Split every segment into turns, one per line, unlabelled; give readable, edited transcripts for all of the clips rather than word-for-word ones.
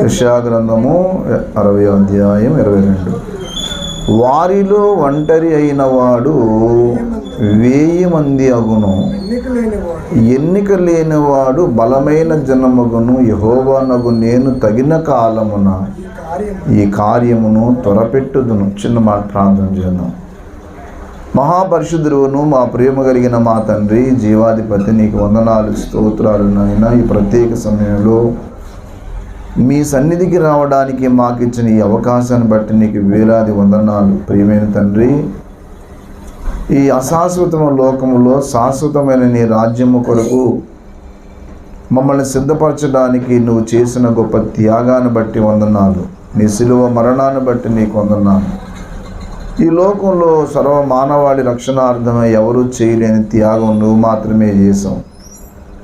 యెషయా గ్రంథము 60వ అధ్యాయం 22. వారిలో ఒంటరి అయిన వాడు 1000 మంది అగును, ఎన్నిక లేనివాడు బలమైన జనమగును. యెహోవానగు నేను తగిన కాలమున ఈ కార్యమును త్వరపెట్టుదును. చిన్న మాట ప్రార్థన చేద్దాం. మహాపరిశుద్ధుడును మా ప్రేమ కలిగిన మా తండ్రి, జీవాధిపతి, నీకు వందనాలు, స్తోత్రాలు నాయనా. ఈ ప్రత్యేక సమయంలో మీ సన్నిధికి రావడానికి మాకు ఇచ్చిన ఈ అవకాశాన్ని బట్టి నీకు వేలాది వందనాలు. ప్రియమైన తండ్రి, ఈ అశాశ్వతమైన లోకములో శాశ్వతమైన నీ రాజ్యము కొరకు మమ్మల్ని సిద్ధపరచడానికి నువ్వు చేసిన గొప్ప త్యాగాన్ని బట్టి వందనాలు. నీ శిలువ మరణాన్ని బట్టి నీకు వందనాలు. ఈ లోకంలో సర్వ మానవాళి రక్షణార్థమై ఎవరూ చేయలేని త్యాగం నువ్వు మాత్రమే చేసావు.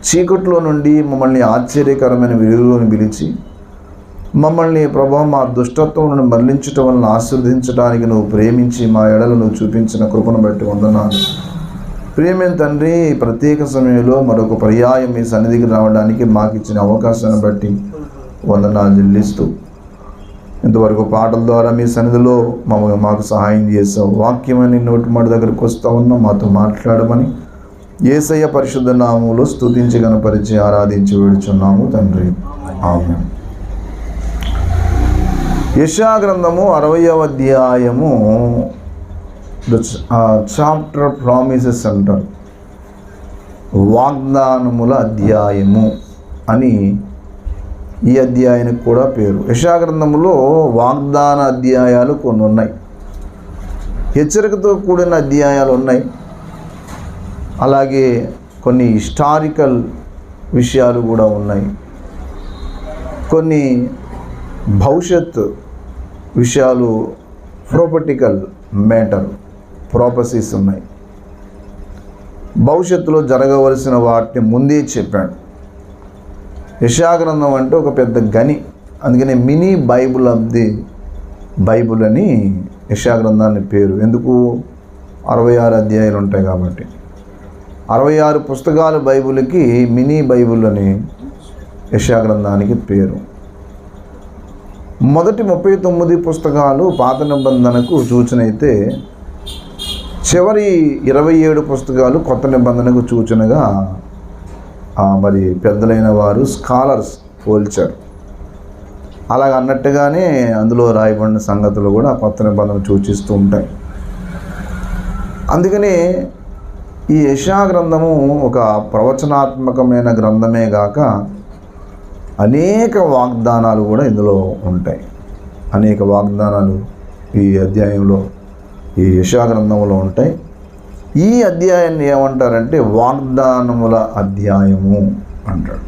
చీకట్లో నుండి మమ్మల్ని ఆశ్చర్యకరమైన వెలుగులోని పిలిచి మమ్మల్ని ప్రభావం మా దుష్టత్వం నుండి మరలించటం వలన ఆశీర్వదించడానికి నువ్వు ప్రేమించి మా ఎడలు నువ్వు చూపించిన కృపను బట్టి వందనాలు. ప్రియమైన తండ్రి, ఈ ప్రత్యేక సమయంలో మరొక పర్యాయం మీ సన్నిధికి రావడానికి మాకు ఇచ్చిన అవకాశాన్ని బట్టి వందనాలు చెల్లిస్తూ, ఇంతవరకు పాటల ద్వారా మీ సన్నిధిలో మాకు సహాయం చేసావు. వాక్యమని నోటి మాట దగ్గరికి వస్తూ ఉన్నాం, మాతో మాట్లాడమని యేసయ్య పరిశుద్ధ నామములో స్తుతించి గణపరిచి ఆరాధించి వేడుచున్నాము తండ్రి, ఆమేన్. యెషయా గ్రంథము 60వ అధ్యాయము చాప్టర్ ప్రామిసెస్ అంటారు. వాగ్దానముల అధ్యాయము అని ఈ అధ్యాయానికి కూడా పేరు. యెషయా గ్రంథములో వాగ్దాన అధ్యాయాలు కొన్ని ఉన్నాయి, హెచ్చరికతో కూడిన అధ్యాయాలు ఉన్నాయి, అలాగే కొన్ని హిస్టారికల్ విషయాలు కూడా ఉన్నాయి, కొన్ని భవిష్యత్ విషయాలు ప్రొఫెటికల్ మ్యాటర్ ప్రాపసీస్ ఉన్నాయి. భవిష్యత్తులో జరగవలసిన వాటిని ముందే చెప్పాడు. యెషయా గ్రంథం అంటే ఒక పెద్ద గని, అందుకనే mini Bible of the Bible అని యెషయా గ్రంథాన్ని పేరు. ఎందుకు? 66 అధ్యాయాలు ఉంటాయి కాబట్టి. 66 పుస్తకాలు బైబుల్కి మినీ బైబుల్ అని యెషయా గ్రంథానికి పేరు. మొదటి 39 పుస్తకాలు పాత నిబంధనకు సూచన అయితే, చివరి 27 పుస్తకాలు కొత్త నిబంధనకు సూచనగా మరి పెద్దలైన వారు స్కాలర్స్ పోల్చారు. అలాగ అన్నట్టుగానే అందులో రాయబడిన సంగతులు కూడా కొత్త నిబంధన సూచిస్తూ ఉంటాయి. అందుకనే ఈ యెషయా గ్రంథము ఒక ప్రవచనాత్మకమైన గ్రంథమే గాక అనేక వాగ్దానాలు కూడా ఇందులో ఉంటాయి. అనేక వాగ్దానాలు ఈ అధ్యాయంలో, ఈ యెషయా గ్రంథంలో ఉంటాయి. ఈ అధ్యాయాన్ని ఏమంటారంటే వాగ్దానముల అధ్యాయము అంటాడు.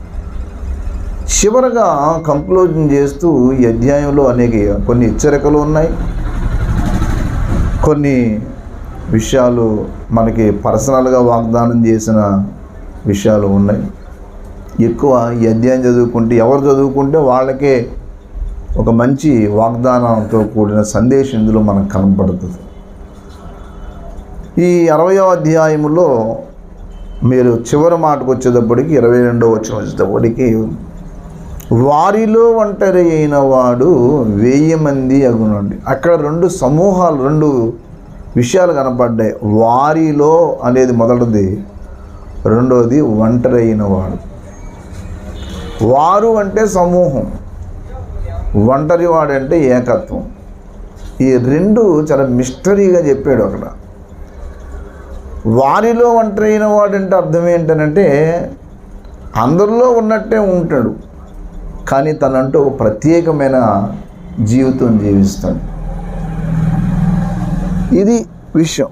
చివరగా కంక్లూజన్ చేస్తూ ఈ అధ్యాయంలో కొన్ని హెచ్చరికలు ఉన్నాయి, కొన్ని విషయాలు మనకి పర్సనల్గా వాగ్దానం చేసిన విషయాలు ఉన్నాయి. ఎక్కువ ఈ అధ్యాయం చదువుకుంటే, ఎవరు చదువుకుంటే వాళ్ళకే ఒక మంచి వాగ్దానంతో కూడిన సందేశం ఇందులో మనకు కనపడుతుంది. ఈ 60వ అధ్యాయములో మీరు చివరి మాటకు వచ్చేటప్పటికి 22వ వచనం వచ్చేటప్పటికి, వారిలో ఒంటరి అయిన వాడు 1000 మంది అగునండి. అక్కడ 2 సమూహాలు, 2 విషయాలు కనపడ్డాయి. వారిలో అనేది మొదటిది, రెండవది ఒంటరి అయిన వాడు. వారు అంటే సమూహం, ఒంటరి వాడంటే ఏకత్వం. ఈ 2 చాలా మిస్టరీగా చెప్పాడు అక్కడ. వారిలో ఒంటరి అయిన వాడంటే అర్థం ఏంటంటే అందరిలో ఉన్నట్టే ఉంటాడు, కానీ తనంటూ ఒక ప్రత్యేకమైన జీవితం జీవిస్తాడు. ఇది విషయం.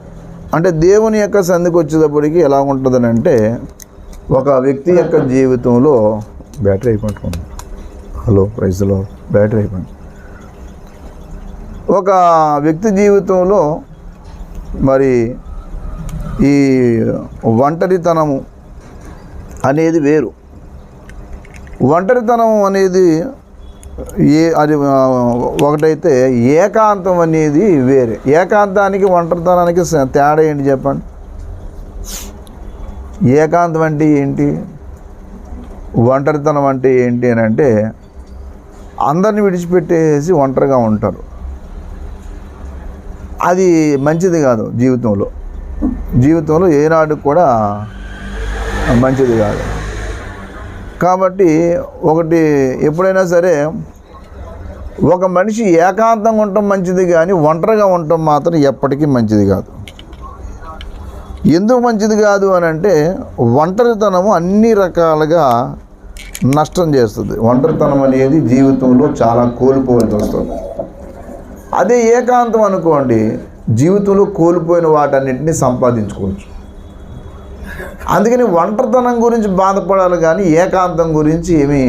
అంటే దేవుని యొక్క సంధికి వచ్చేటప్పటికి ఎలా ఉంటుందని అంటే, ఒక వ్యక్తి యొక్క జీవితంలో బ్యాటరీ అయిపోతుంది. హలో, ప్రైజ్లో బ్యాటరీ అయిపోయింది. ఒక వ్యక్తి జీవితంలో మరి ఈ ఒంటరితనము అనేది వేరు. ఒంటరితనం అనేది అది ఒకటైతే, ఏకాంతం అనేది వేరే. ఏకాంతానికి ఒంటరితనానికి తేడా ఏంటి చెప్పండి? ఏకాంతం అంటే ఏంటి? ఒంటరితనం అంటే ఏంటి అని అంటే అందరిని విడిచిపెట్టేసి ఒంటరిగా ఉంటారు. అది మంచిది కాదు. జీవితంలో ఏనాడు కూడా మంచిది కాదు. కాబట్టి ఒకటి ఎప్పుడైనా సరే ఒక మనిషి ఏకాంతంగా ఉండటం మంచిది, కానీ ఒంటరిగా ఉండటం మాత్రం ఎప్పటికీ మంచిది కాదు. ఎందుకు మంచిది కాదు అని అంటే ఒంటరితనము అన్ని రకాలుగా నష్టం చేస్తుంది. ఒంటరితనం అనేది జీవితంలో చాలా కోల్పోవాల్సి వస్తుంది. అదే ఏకాంతం అనుకోండి, జీవితంలో కోల్పోయిన వాటన్నిటిని సంపాదించుకోవచ్చు. అందుకని ఒంటరితనం గురించి బాధపడాలి, కానీ ఏకాంతం గురించి ఏమీ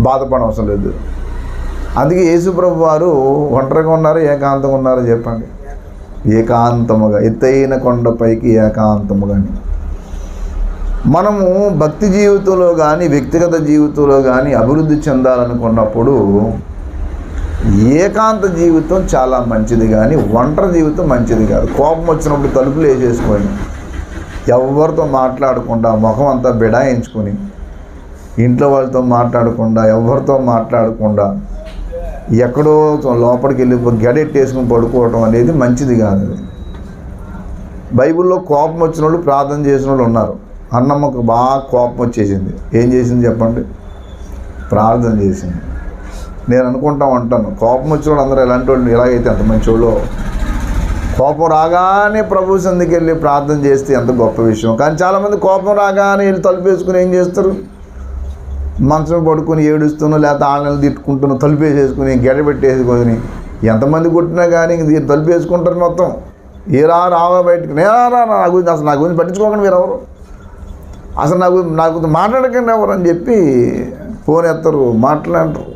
బాధపడవసరం లేదు. అందుకే యేసుప్రభు వారు ఒంటరిగా ఉన్నారు, ఏకాంతంగా ఉన్నారో చెప్పండి. ఏకాంతముగా, ఎత్తైన కొండపైకి ఏకాంతముగా. మనము భక్తి జీవితంలో కానీ వ్యక్తిగత జీవితంలో కానీ అభివృద్ధి చెందాలనుకున్నప్పుడు ఏకాంత జీవితం చాలా మంచిది, కానీ ఒంటరి జీవితం మంచిది కాదు. కోపం వచ్చినప్పుడు తలుపులు వేసేసుకొని ఎవరితో మాట్లాడకుండా ముఖం అంతా బిడాయించుకొని ఇంట్లో వాళ్ళతో మాట్లాడకుండా ఎవరితో మాట్లాడకుండా ఎక్కడో లోపలికి వెళ్ళి గడెట్టేసుకుని పడుకోవటం అనేది మంచిది కాదు. బైబిల్లో కోపం వచ్చిన వాళ్ళు ప్రార్థన చేసిన వాళ్ళు ఉన్నారు. అన్నమ్మకు బాగా కోపం వచ్చేసింది. ఏం చేసింది చెప్పండి? ప్రార్థన చేసింది. నేను ఉంటాను కోపం వచ్చిన వాళ్ళు అందరూ ఎలాంటి వాళ్ళు, ఎలాగైతే అంత మంచి వాళ్ళు. కోపం రాగానే ప్రభు సందికి వెళ్ళి ప్రార్థన చేస్తే ఎంత గొప్ప విషయం. కానీ చాలామంది కోపం రాగానే వెళ్ళి తలుపు వేసుకుని ఏం చేస్తారు? మంచం పడుకొని ఏడుస్తున్నా, లేకపోతే ఆళ్ళని తిట్టుకుంటున్నా, తలుపు వేసేసుకుని గెడబెట్టేసుకొని ఎంతమంది కొట్టినా కానీ ఇంక తలుపు వేసుకుంటారు మొత్తం. రావా బయటకు, నా గురించి అసలు నా గురించి పట్టించుకోకండి మీరు ఎవరు, అసలు నాకు మాట్లాడకండి ఎవరు అని చెప్పి ఫోన్ ఎత్తారు, మాట్లాడరు.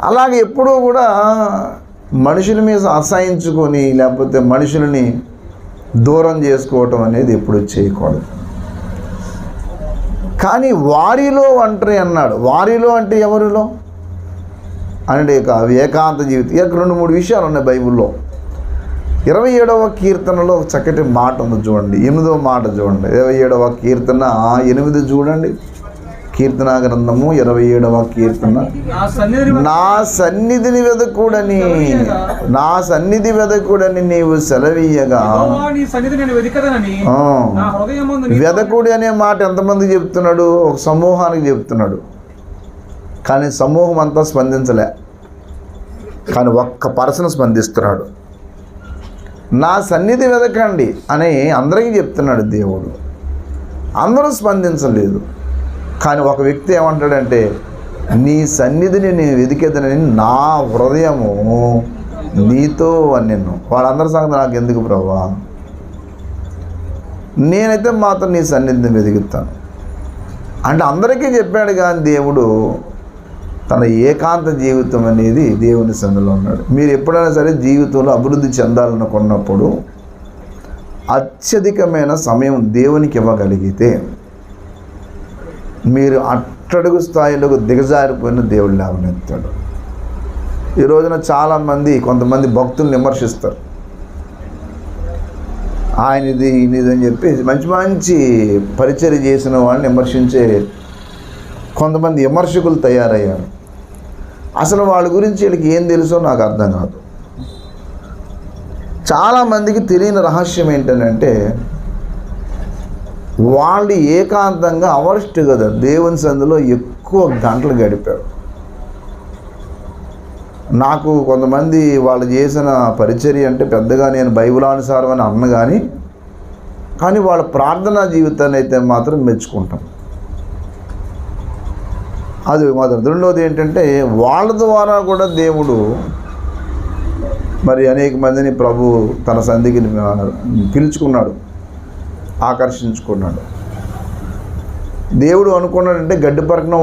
అలాగే ఎప్పుడూ కూడా మనుషుల మీద అసహించుకొని లేకపోతే మనుషులని దూరం చేసుకోవటం అనేది ఎప్పుడు చేయకూడదు. కానీ వారిలో ఒంటరి అన్నాడు. వారిలో అంటే ఎవరిలో అంటే ఏకాంత జీవితం. ఇక 2-3 విషయాలు ఉన్నాయి బైబిల్లో. 27వ కీర్తనలో ఒక చక్కటి మాట ఉంది చూడండి. 8వ మాట చూడండి. 27వ కీర్తన 8 చూడండి. కీర్తన గ్రంథము 27వ కీర్తన. నా సన్నిధిని వెదకుడని నీవు సెలవీయగా. వెదకుడి అనే మాట ఎంతమందికి చెప్తున్నాడు? ఒక సమూహానికి చెప్తున్నాడు. కానీ సమూహం అంతా స్పందించలే, కానీ ఒక్క పర్సన్ స్పందిస్తున్నాడు. నా సన్నిధి వెదకండి అని అందరికీ చెప్తున్నాడు దేవుడు. అందరూ స్పందించలేదు. కానీ ఒక వ్యక్తి ఏమంటాడంటే, నీ సన్నిధిని నేను వెతికేదనని నా హృదయము నీతో అని నిన్ను. వాళ్ళందరి సంగతి నాకు ఎందుకు ప్రభువా, నేనైతే మాత్రం నీ సన్నిధిని వెతుకుతాను అంటే అందరికీ చెప్పాడు. కానీ దేవుడు తన ఏకాంత జీవితం అనేది దేవుని సన్నిధిలో ఉన్నాడు. మీరు ఎప్పుడైనా సరే జీవితంలో అభివృద్ధి చెందాలనుకున్నప్పుడు అత్యధికమైన సమయం దేవునికి ఇవ్వగలిగితే మీరు అట్టడుగు స్థాయిలోకి దిగజారిపోయిన దేవుడు లేవనెత్తాడు. ఈ రోజున చాలామంది కొంతమంది భక్తులను విమర్శిస్తారు. ఆయనది ఇది అని చెప్పి మంచి పరిచర్య చేసిన వాళ్ళని విమర్శించే కొంతమంది విమర్శకులు తయారయ్యారు. అసలు వాళ్ళ గురించి వీళ్ళకి ఏం తెలుసో నాకు అర్థం కాదు. చాలామందికి తెలియని రహస్యం ఏంటంటే, వాళ్ళు ఏకాంతంగా అవర్స్ట్ కదా దేవుని సందులో ఎక్కువ గంటలు గడిపారు. నాకు కొంతమంది వాళ్ళు చేసిన పరిచర్య అంటే పెద్దగా నేను బైబిలానుసారం అని అన్న కానీ వాళ్ళ ప్రార్థనా జీవితాన్ని అయితే మాత్రం మెచ్చుకుంటాం. అది మాత్రం. రెండవది ఏంటంటే, వాళ్ళ ద్వారా కూడా దేవుడు మరి అనేక మందిని ప్రభు తన సంధికి పిలుచుకున్నాడు, ఆకర్షించుకున్నాడు. దేవుడు అనుకున్నాడంటే గడ్డిపరకను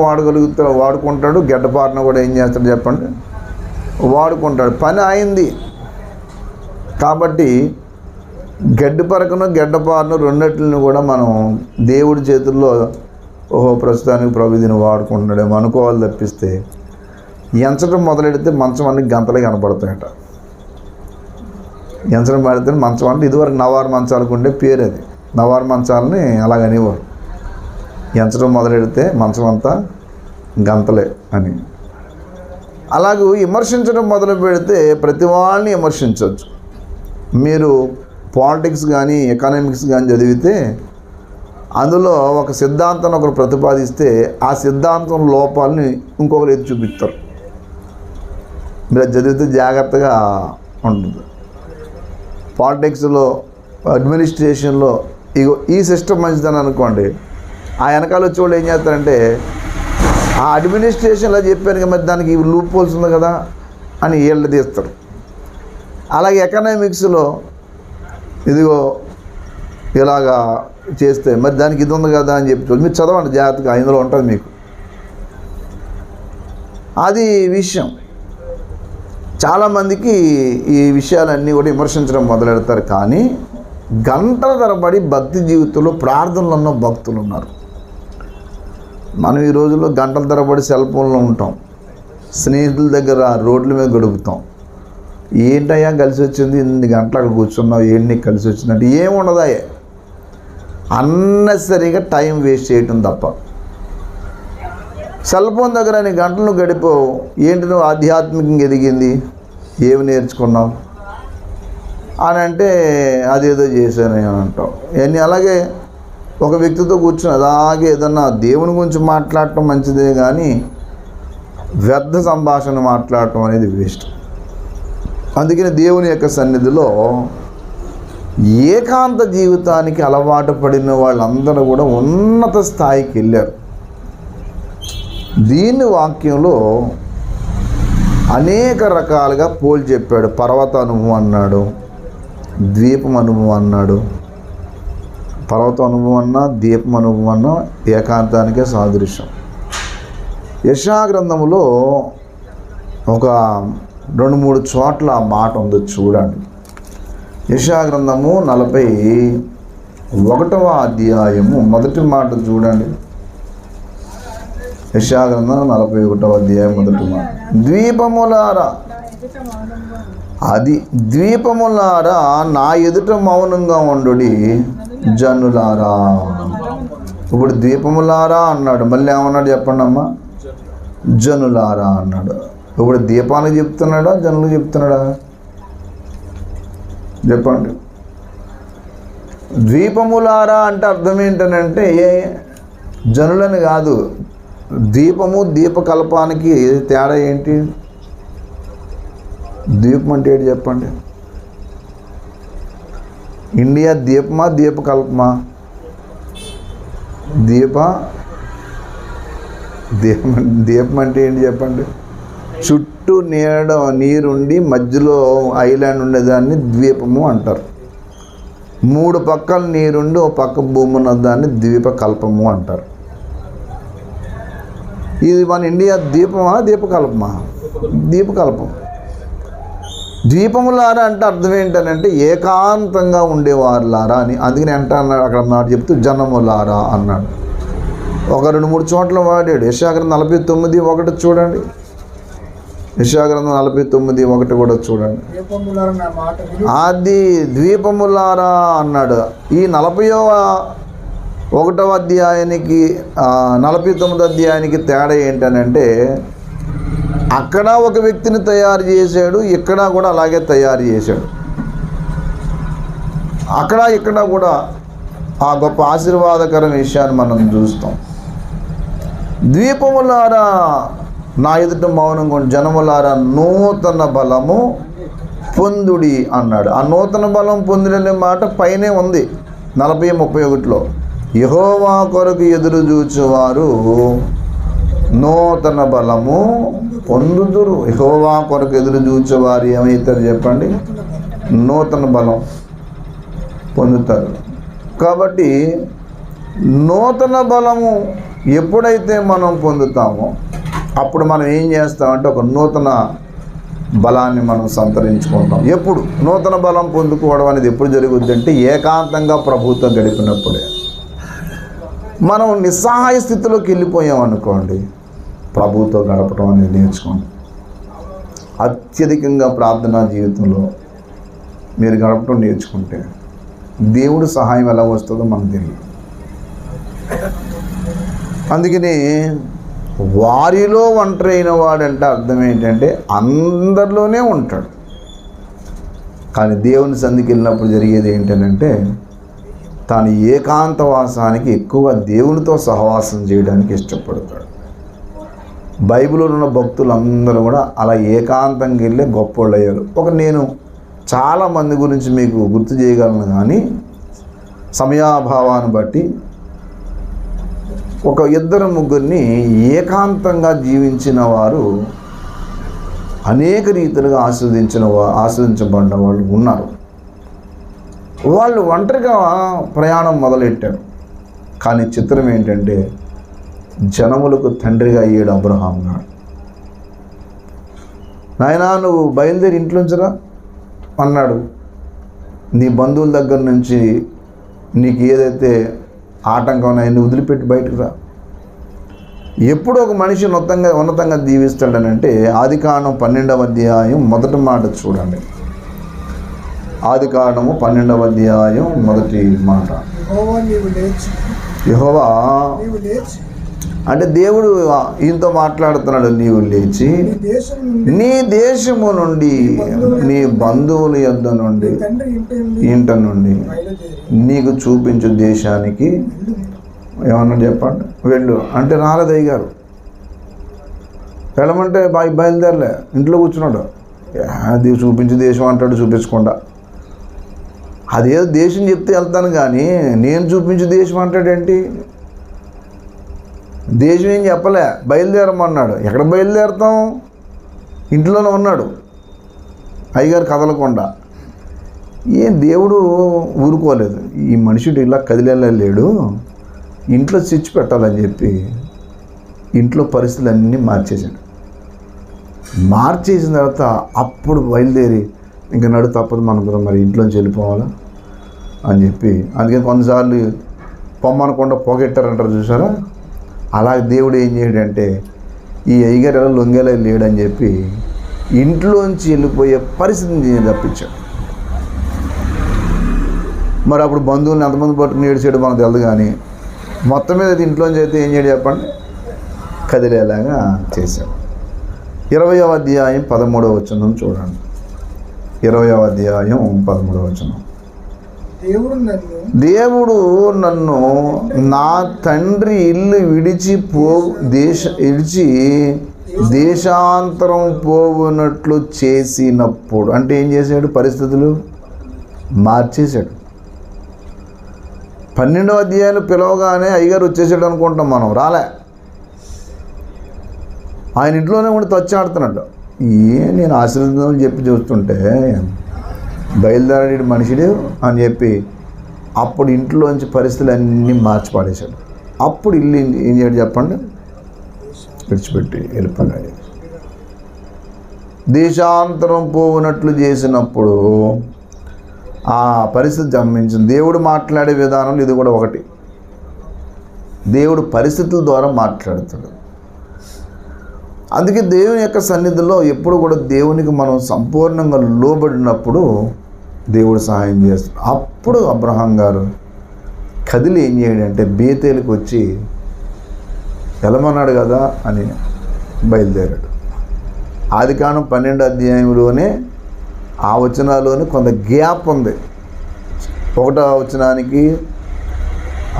వాడుకుంటాడు, గడ్డపారను కూడా ఏం చేస్తాడు చెప్పండి, వాడుకుంటాడు. పని అయింది కాబట్టి గడ్డిపరకను గడ్డపారను రెండిటిని కూడా మనం దేవుడి చేతుల్లో ప్రస్తుతానికి ప్రభు దీన్ని వాడుకుంటున్నాడేమో అనుకోవాలి తప్పిస్తే, ఎంచడం మొదలెడితే మంచం అన్ని గంటలే కనపడతాయట. ఎంచడం పడితే మంచం అంటే ఇదివరకు నవారు మంచాలకు ఉండే పేరు అది. నవారు మంచాలని అలాగనేవారు. ఎంచడం మొదలెడితే మంచం అంతా గంతలే అని. అలాగే విమర్శించడం మొదలు పెడితే ప్రతి వాళ్ళని విమర్శించవచ్చు. మీరు పాలిటిక్స్ కానీ ఎకనామిక్స్ కానీ చదివితే అందులో ఒక సిద్ధాంతాన్ని ఒకరు ప్రతిపాదిస్తే ఆ సిద్ధాంతం లోపాలని ఇంకొకరు ఎత్తి చూపిస్తారు. మీరు అది చదివితే జాగ్రత్తగా ఉంటుంది. పాలిటిక్స్లో, అడ్మినిస్ట్రేషన్లో ఇగో ఈ సిస్టమ్ మంచిదని అనుకోండి, ఆ వెనకాల వచ్చి వాళ్ళు ఏం చేస్తారంటే ఆ అడ్మినిస్ట్రేషన్లో చెప్పాను కదా, మరి దానికి లూప్ హోల్స్ ఉంది కదా అని వీళ్ళు తీస్తారు. అలాగే ఎకనామిక్స్లో ఇదిగో ఇలాగా చేస్తే మరి దానికి ఇది ఉంది కదా అని చెప్పి మీరు చదవండి జాగ్రత్తగా, ఇందులో ఉంటుంది మీకు. అది విషయం. చాలామందికి ఈ విషయాలన్నీ కూడా విమర్శించడం మొదలెడతారు. కానీ గంటల తరబడి భక్తి జీవితంలో ప్రార్థనలు ఉన్న భక్తులు ఉన్నారు. మనం ఈ రోజుల్లో గంటల తరబడి సెల్ ఫోన్లో ఉంటాం, స్నేహితుల దగ్గర రోడ్ల మీద గడుపుతాం. ఏంటయ్యా కలిసి వచ్చింది, 8 గంటలు అక్కడ కూర్చున్నావు, ఏంటి నీకు కలిసి వచ్చిందంటే ఏముండదా, అన్నెసరిగా టైం వేస్ట్ చేయటం తప్ప. సెల్ ఫోన్ దగ్గర నీ గంటలు గడిపోవు. ఏంటి నువ్వు ఆధ్యాత్మికంగా ఎదిగింది, ఏమి నేర్చుకున్నావు అని అంటే అదేదో చేశాను అని అంటావు. ఇవన్నీ అలాగే ఒక వ్యక్తితో కూర్చొని అలాగే ఏదన్నా దేవుని గురించి మాట్లాడటం మంచిదే, కానీ వ్యర్థ సంభాషణ మాట్లాడటం అనేది వేస్ట్. అందుకని దేవుని యొక్క సన్నిధిలో ఏకాంత జీవితానికి అలవాటు పడిన వాళ్ళందరూ కూడా ఉన్నత స్థాయికి వెళ్ళారు. దీన్ని వాక్యంలో అనేక రకాలుగా పోల్చి చెప్పాడు. పర్వత అనుభవం అన్నాడు, ద్వీపం అనుభవం అన్నాడు. పర్వత అనుభవం అన్నా ద్వీపం అనుభవం అన్నా ఏకాంతానికే సాదృశ్యం. యెషయా గ్రంథంలో ఒక 2-3 చోట్ల ఆ మాట ఉంది, చూడండి. యెషయా గ్రంథము 41వ అధ్యాయము మొదటి మాట చూడండి. యెషయా గ్రంథం 41వ అధ్యాయం మొదటి మాట. ద్వీపములారా, అది ద్వీపములారా నా ఎదుట మౌనంగా ఉండుడి జనులారా. ఇప్పుడు ద్వీపములారా అన్నాడు, మళ్ళీ ఏమన్నాడు చెప్పండి అమ్మా, జనులారా అన్నాడు. ఇప్పుడు దీపానికి చెప్తున్నాడా జనులకు చెప్తున్నాడా చెప్పండి. ద్వీపములారా అంటే అర్థం ఏంటనంటే జనులని కాదు. దీపము దీపకల్పానికి తేడా ఏంటి? ద్వీపం అంటే ఏంటి చెప్పండి. ఇండియా దీపమా దీపకల్పమా? దీపం అంటే ఏంటి చెప్పండి. చుట్టూ నీరుండి మధ్యలో ఐలాండ్ ఉండేదాన్ని ద్వీపము అంటారు. 3 పక్కల నీరుండి ఓ పక్క భూమి ఉన్నదాన్ని ద్వీపకల్పము అంటారు. ఇది మన ఇండియా దీపమా దీపకల్పమా? దీపకల్పం. ద్వీపములారా అంటే అర్థం ఏంటనంటే ఏకాంతంగా ఉండేవారులారా అని. అందుకని అన్నాడు అక్కడ మాట చెప్తూ జనములారా అన్నాడు. ఒక 2-3 చోట్ల వాడాడు. యెషయా గ్రంథం 49:1 చూడండి. యెషయా గ్రంథం 49:1 కూడా చూడండి. అది ద్వీపములారా అన్నాడు. ఈ 41వ అధ్యాయానికి 49వ అధ్యాయానికి తేడా ఏంటనంటే అక్కడ ఒక వ్యక్తిని తయారు చేశాడు, ఇక్కడ కూడా అలాగే తయారు చేశాడు. అక్కడ ఇక్కడ కూడా ఆ గొప్ప ఆశీర్వాదకర విషయాన్ని మనం చూస్తాం. ద్వీపములారా నా ఎదుట మౌనంగా జనములారా నూతన బలము పొందుడి అన్నాడు. ఆ నూతన బలం పొందుడనే మాట పైనే ఉంది 40:31లో. యెహోవా కొరకు ఎదురు చూచువారు నూతన బలము పొందుదురు. యెహోవా కొరకు ఎదురు చూచేవారు ఏమవుతారు చెప్పండి? నూతన బలం పొందుతారు. కాబట్టి నూతన బలము ఎప్పుడైతే మనం పొందుతామో అప్పుడు మనం ఏం చేస్తామంటే ఒక నూతన బలాన్ని మనం సంతరించుకుంటాం. ఎప్పుడు నూతన బలం పొందుకోవడం అనేది ఎప్పుడు జరుగుద్ది అంటే ఏకాంతంగా ప్రభుత్వం గడిపినప్పుడే. మనం నిస్సహాయ స్థితిలోకి వెళ్ళిపోయాం అనుకోండి, ప్రభుతో గడపడం అనేది నేర్చుకోండి. అత్యధికంగా ప్రార్థనా జీవితంలో మీరు గడపడం నేర్చుకుంటే దేవుడు సహాయం ఎలా వస్తుందో మనకు తెలియదు. అందుకని వారిలో ఒంటరి అయిన వాడంటే అర్థం ఏంటంటే అందరిలోనే ఉంటాడు. కానీ దేవుని సన్నిధికి వెళ్ళినప్పుడు జరిగేది ఏంటంటే తాను ఏకాంతవాసానికి ఎక్కువ దేవునితో సహవాసం చేయడానికి ఇష్టపడతాడు. బైబిల్లో ఉన్న భక్తులందరూ కూడా అలా ఏకాంతంగా వెళ్ళే గొప్పోళ్ళు అయ్యారు. నేను చాలామంది గురించి మీకు గుర్తు చేయగలను, కానీ సమయాభావాన్ని బట్టి ఒక 2-3 ఏకాంతంగా జీవించిన వారు అనేక రీతిలుగా ఆస్వాదించబడిన వాళ్ళు ఉన్నారు. వాళ్ళు ఒంటరిగా ప్రయాణం మొదలెట్టారు. కానీ చిత్రం ఏంటంటే జనములకు తండ్రిగా అయ్యాడు అబ్రహాం నాడు. నాయనా నువ్వు బయలుదేరి ఇంట్లోంచరా అన్నాడు. నీ బంధువుల దగ్గర నుంచి నీకు ఏదైతే ఆటంకం ఉన్నాయని వదిలిపెట్టి బయటకు రా. ఎప్పుడు ఒక మనిషి ఉన్నతంగా దీవిస్తాడనంటే ఆదికాండం 12వ అధ్యాయం మొదటి మాట చూడండి. ఆదికాండము 12వ అధ్యాయం మొదటి మాట. యెహోవా అంటే దేవుడు ఈయనతో మాట్లాడుతున్నాడు. నీవు లేచి నీ దేశము నుండి నీ బంధువుల యొద్ద నుండి ఇంట నుండి నీకు చూపించు దేశానికి ఏమన్నా చెప్పండి వెళ్ళు అంటే రాలేదు అయ్యగారు. వెళ్ళమంటే బయలుదేరలే, ఇంట్లో కూర్చున్నాడు. అది చూపించు దేశం అంటాడు, చూపించకుండా. అదేదో దేశం చెప్తే వెళ్తాను కానీ నేను చూపించు దేశం అంటాడేంటి? దేశం ఏం చెప్పలే, బయలుదేరమన్నాడు. ఎక్కడ బయలుదేరుతాం? ఇంట్లోనే ఉన్నాడు అయ్యగారు కదలకుండా. దేవుడు ఊరుకోలేదు, ఈ మనుషుడు ఇలా కదిలేలేడు, ఇంట్లో స్విచ్ పెట్టాలని చెప్పి ఇంట్లో పరిస్థితులన్నీ మార్చేసాడు. మార్చేసిన తర్వాత అప్పుడు బయలుదేరి ఇంకా నడు తప్పదు మనందరం మరి ఇంట్లోంచి వెళ్ళిపోవాలా అని చెప్పి, అందుకని కొన్నిసార్లు పొమ్మనకుండా పోగెట్టారంటారు చూసారా, అలా దేవుడు ఏం చేయడంటే ఈ అయ్యగారు ఎలా లొంగేలా లేడని చెప్పి ఇంట్లోంచి వెళ్ళిపోయే పరిస్థితిని తప్పించాడు. మరి అప్పుడు బంధువుల్ని ఎంతమంది పట్టుకుని ఏడ్చాడు మనకు తెలియదు, కానీ మొత్తం మీద ఇంట్లోంచి అయితే ఏం చేయడు చెప్పండి, కదిలేలాగా చేశాడు. 20వ అధ్యాయం 13వ వచనం చూడండి. 20వ అధ్యాయం 13వ వచనం. దేవుడు నన్ను నా తండ్రి ఇల్లు విడిచి దేశాంతరం పోవునట్లు చేసినప్పుడు అంటే ఏం చేశాడు? పరిస్థితులు మార్చేశాడు. 12వ అధ్యాయాలు పిలవగానే అయ్యగారు వచ్చేసాడు అనుకుంటాం మనం, రాలే. ఆయన ఇంట్లోనే ఉండి తచ్చాడుతున్నాడు. నేను ఆశీర్వదించమని చెప్పి చూస్తుంటే బయలుదేరాడు మనిషిడు అని చెప్పి అప్పుడు ఇంట్లోంచి పరిస్థితులు అన్నీ మార్చి పాడేశాడు. అప్పుడు ఇల్లు ఏం చేయడు చెప్పండి, విడిచిపెట్టి వెళ్ళిపోయాడు. దేశాంతరం పోవునట్లు చేసినప్పుడు ఆ పరిస్థితి గమనించింది. దేవుడు మాట్లాడే విధానం ఇది కూడా ఒకటి. దేవుడు పరిస్థితుల ద్వారా మాట్లాడుతాడు. అందుకే దేవుని యొక్క సన్నిధిలో ఎప్పుడు కూడా దేవునికి మనం సంపూర్ణంగా లోబడినప్పుడు దేవుడు సహాయం చేస్తాడు. అప్పుడు అబ్రహాం గారు కదిలి ఏం చేయడంటే బేతేలుకి వచ్చి వెళ్ళమన్నాడు కదా అని బయలుదేరాడు. ఆదికాండం 12వ అధ్యాయంలోనే ఆ వచనాల్లోనే కొంత గ్యాప్ ఉంది. 1వ వచనానికి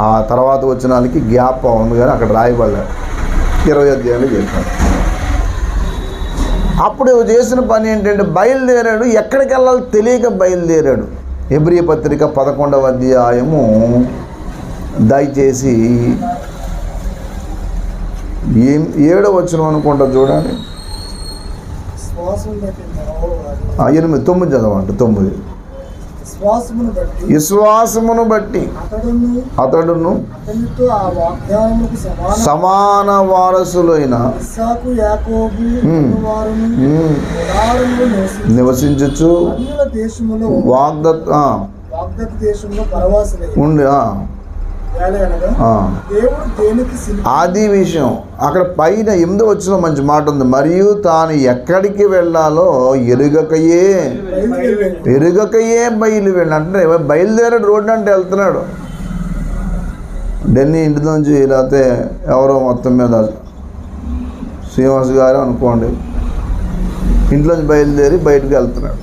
ఆ తర్వాత వచనాలకి గ్యాప్ ఉంది, కానీ అక్కడ రాయబడ్డాడు. 20వ అధ్యాయంలో చెప్పాడు. అప్పుడు చేసిన పని ఏంటంటే బయలుదేరాడు. ఎక్కడికి వెళ్ళాలో తెలియక బయలుదేరాడు. హెబ్రీ పత్రిక 11వ అధ్యాయము దయచేసి 7వ వచనం అనుకుంటా చూడండి. 9 చదవండి. 9 విశ్వాసమును బట్టి అతడును సమాన వారసులైన నివసించచ్చు ఉండి ఆది విషయం అక్కడ పైన 8వ వచనం మంచి మాట ఉంది. మరియు తాను ఎక్కడికి వెళ్ళాలో ఎరుగకయే బయలు వెళ్ళి అంటే బయలుదేరాడు. రోడ్డు అంటే వెళ్తున్నాడు. ఢిల్లీ ఇంటిలోంచి లేకపోతే ఎవరో మొత్తం మీద శ్రీనివాస్ గారు అనుకోండి, ఇంట్లోంచి బయలుదేరి బయటకు వెళ్తున్నాడు.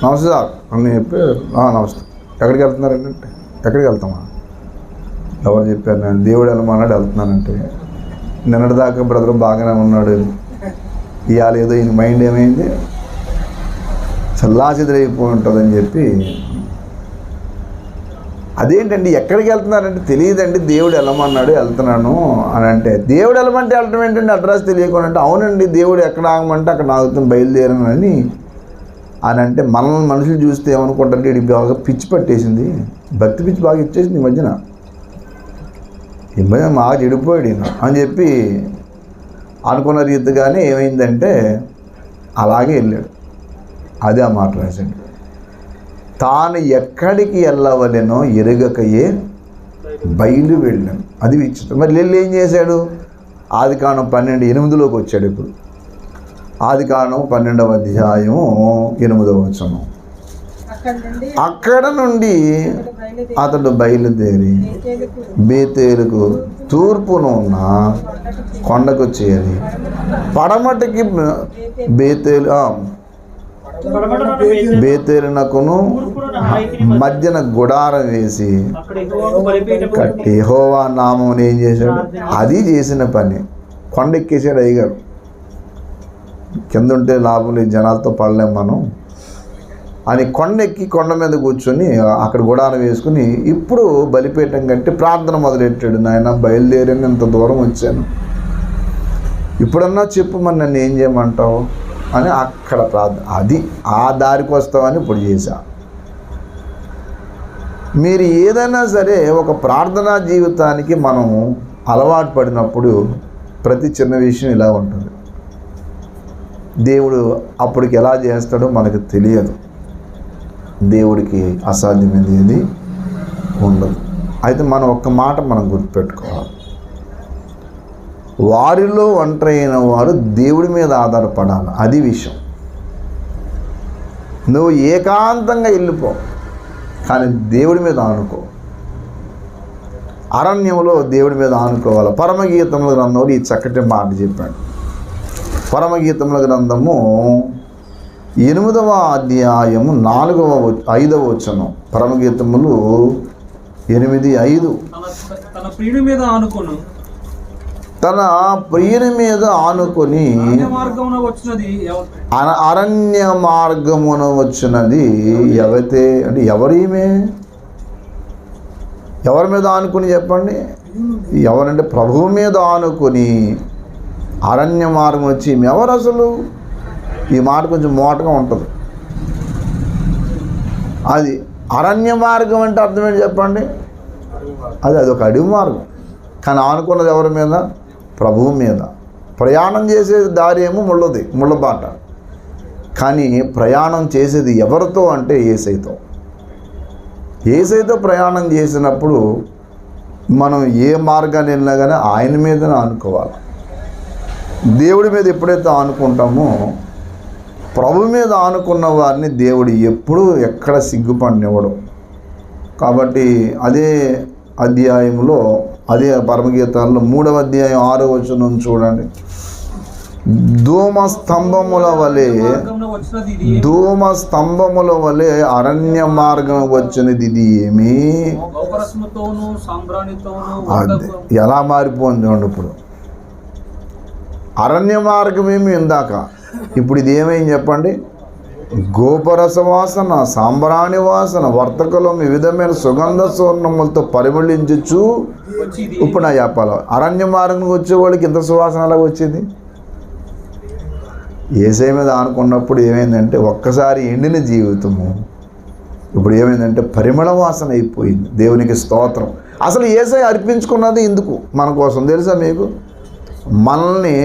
నమస్తే సార్ అని చెప్పి, నమస్తే, ఎక్కడికి వెళ్తున్నారంటే, ఎక్కడికి వెళ్తామా, ఎవరు చెప్పారు, నేను దేవుడు వెళ్ళమన్నాడు వెళ్తున్నానంటే, నిన్నటిదాకా బ్రదర్ బాగానే ఉన్నాడు, ఇవాళ ఏదో ఈయన మైండ్ ఏమైంది చల్లాచెదిరైపోయి ఉంటుందని చెప్పి. అదేంటండి ఎక్కడికి వెళ్తున్నారంటే, తెలియదండి దేవుడు వెళ్ళమన్నాడు వెళ్తున్నాను అని అంటే, దేవుడు వెళ్ళమంటే వెళ్ళటం ఏంటంటే అడ్రస్ తెలియకుండా అంటే, అవునండి దేవుడు ఎక్కడ ఆగమంటే అక్కడ ఆగుతాం బయలుదేరానని అని అంటే, మనల్ని మనుషులు చూస్తే ఏమనుకుంటారంటే ఇది బాగా పిచ్చి పట్టేసింది, భక్తి పిచ్చి బాగా ఇచ్చేసింది ఈ మధ్యన బాగా చెడిపోయాడు ఈయన అని చెప్పి అనుకున్న రీతిగానే ఏమైందంటే అలాగే వెళ్ళాడు. అదే ఆ మాట రాశాడు, తాను ఎక్కడికి వెళ్ళవలెనో ఎరగకయే బయలు వెళ్ళాను. అది విచిత్రం. మరి వెళ్ళి ఏం చేశాడు? ఆదికాండం 12:8 వచ్చాడు. ఇప్పుడు ఆదికాండం 12వ అధ్యాయం 8వ వచనం. అక్కడ నుండి అతడు బయలుదేరి బేతేలుకు తూర్పున ఉన్న కొండకు చేరి పడమటికి బేతేలునకును మధ్యన గుడారం వేసి కట్టి యెహోవా నామం ఏం చేశాడు? అది చేసిన పని. కొండ ఎక్కేసాడు అయ్యగారు. కింద ఉంటే లాభం లేదు, జనాలతో పడలేం మనం అని కొండ ఎక్కి కొండ మీద కూర్చొని అక్కడ గుడారం వేసుకుని ఇప్పుడు బలిపీఠం కట్టి ప్రార్థన మొదలెట్టాడు. నాయన బయలుదేరాను, ఇంత దూరం వచ్చాను, ఇప్పుడన్నా చెప్పు మరి నన్ను ఏం చేయమంటావు అని అక్కడ ప్రార్థన. అది ఆ దారికి వస్తామని ఇప్పుడు చేశా. మీరు ఏదైనా సరే ఒక ప్రార్థనా జీవితానికి మనం అలవాటు పడినప్పుడు ప్రతి చిన్న విషయం ఇలా ఉంటుంది. దేవుడు అప్పటికి ఎలా చేస్తాడో మనకు తెలియదు. దేవుడికి అసాధ్యమైనది ఏది ఉండదు. అయితే మనం ఒక్క మాట మనం గుర్తుపెట్టుకోవాలి, వారిలో ఒంటరి అయిన వారు దేవుడి మీద ఆధారపడాలి. అది విషయం. నువ్వు ఏకాంతంగా వెళ్ళిపో, కానీ దేవుడి మీద ఆనుకో. అరణ్యంలో దేవుడి మీద ఆనుకోవాలి. పరమగీతముల గ్రంథంలో ఈ చక్కటి మాట చెప్పాడు. పరమగీతముల గ్రంథము 8వ అధ్యాయము 5వ వచనం. పరమగీతములు 8:5.
తన ప్రియుని మీద ఆనుకొను,
తన ప్రియుని మీద ఆనుకొని అరణ్య మార్గమున వచ్చినది ఎవతే అంటే ఎవరీమే? ఎవరి మీద ఆనుకుని చెప్పండి? ఎవరంటే ప్రభువు మీద ఆనుకొని అరణ్య మార్గం వచ్చి ఎవరు అసలు? ఈ మాట కొంచెం మోటగా ఉంటుంది. అది అరణ్య మార్గం అంటే అర్థం ఏంటి చెప్పండి? అదొక అడవి మార్గం, కానీ ఆనుకున్నది ఎవరి మీద? ప్రభువు మీద. ప్రయాణం చేసే దారి ఏమో ముళ్ళబాట, కానీ ప్రయాణం చేసేది ఎవరితో అంటే యేసయ్యతో. యేసయ్యతో ప్రయాణం చేసినప్పుడు మనం ఏ మార్గాన్ని వెళ్ళినా కానీ ఆయన మీదనే ఆనుకోవాలి. దేవుడి మీద ఎప్పుడైతే ఆనుకుంటామో, ప్రభు మీద ఆనుకున్న వారిని దేవుడు ఎప్పుడూ ఎక్కడ సిగ్గుపడినివ్వడు. కాబట్టి అదే అధ్యాయంలో, అదే పరమగీతాల్లో 3వ అధ్యాయం 6వ వచనం చూడండి. ధూమ స్తంభముల వలె అరణ్య మార్గం వచ్చినది ఇది ఏమి? అదే ఎలా మారిపోయింది చూడండి. ఇప్పుడు అరణ్య మార్గం ఏమి ఇందాక, ఇప్పుడు ఇది ఏమైంది చెప్పండి? గోపరస వాసన, సాంబ్రాణి వాసన, వర్తకులు వివిధమైన సుగంధ సువర్ణములతో పరిమళించచ్చు. ఇప్పుడు నా చెప్పాలి, అరణ్య మార్గం వచ్చే వాళ్ళకి ఇంత సువాసన అలాగ వచ్చింది. యేసయ్య మీద ఆనుకున్నప్పుడు ఏమైందంటే ఒక్కసారి ఎండిన జీవితము ఇప్పుడు ఏమైందంటే పరిమళ వాసన అయిపోయింది. దేవునికి స్తోత్రం. అసలు యేసయ్య అర్పించుకున్నది ఎందుకు? మన కోసం తెలుసా మీకు? మనల్ని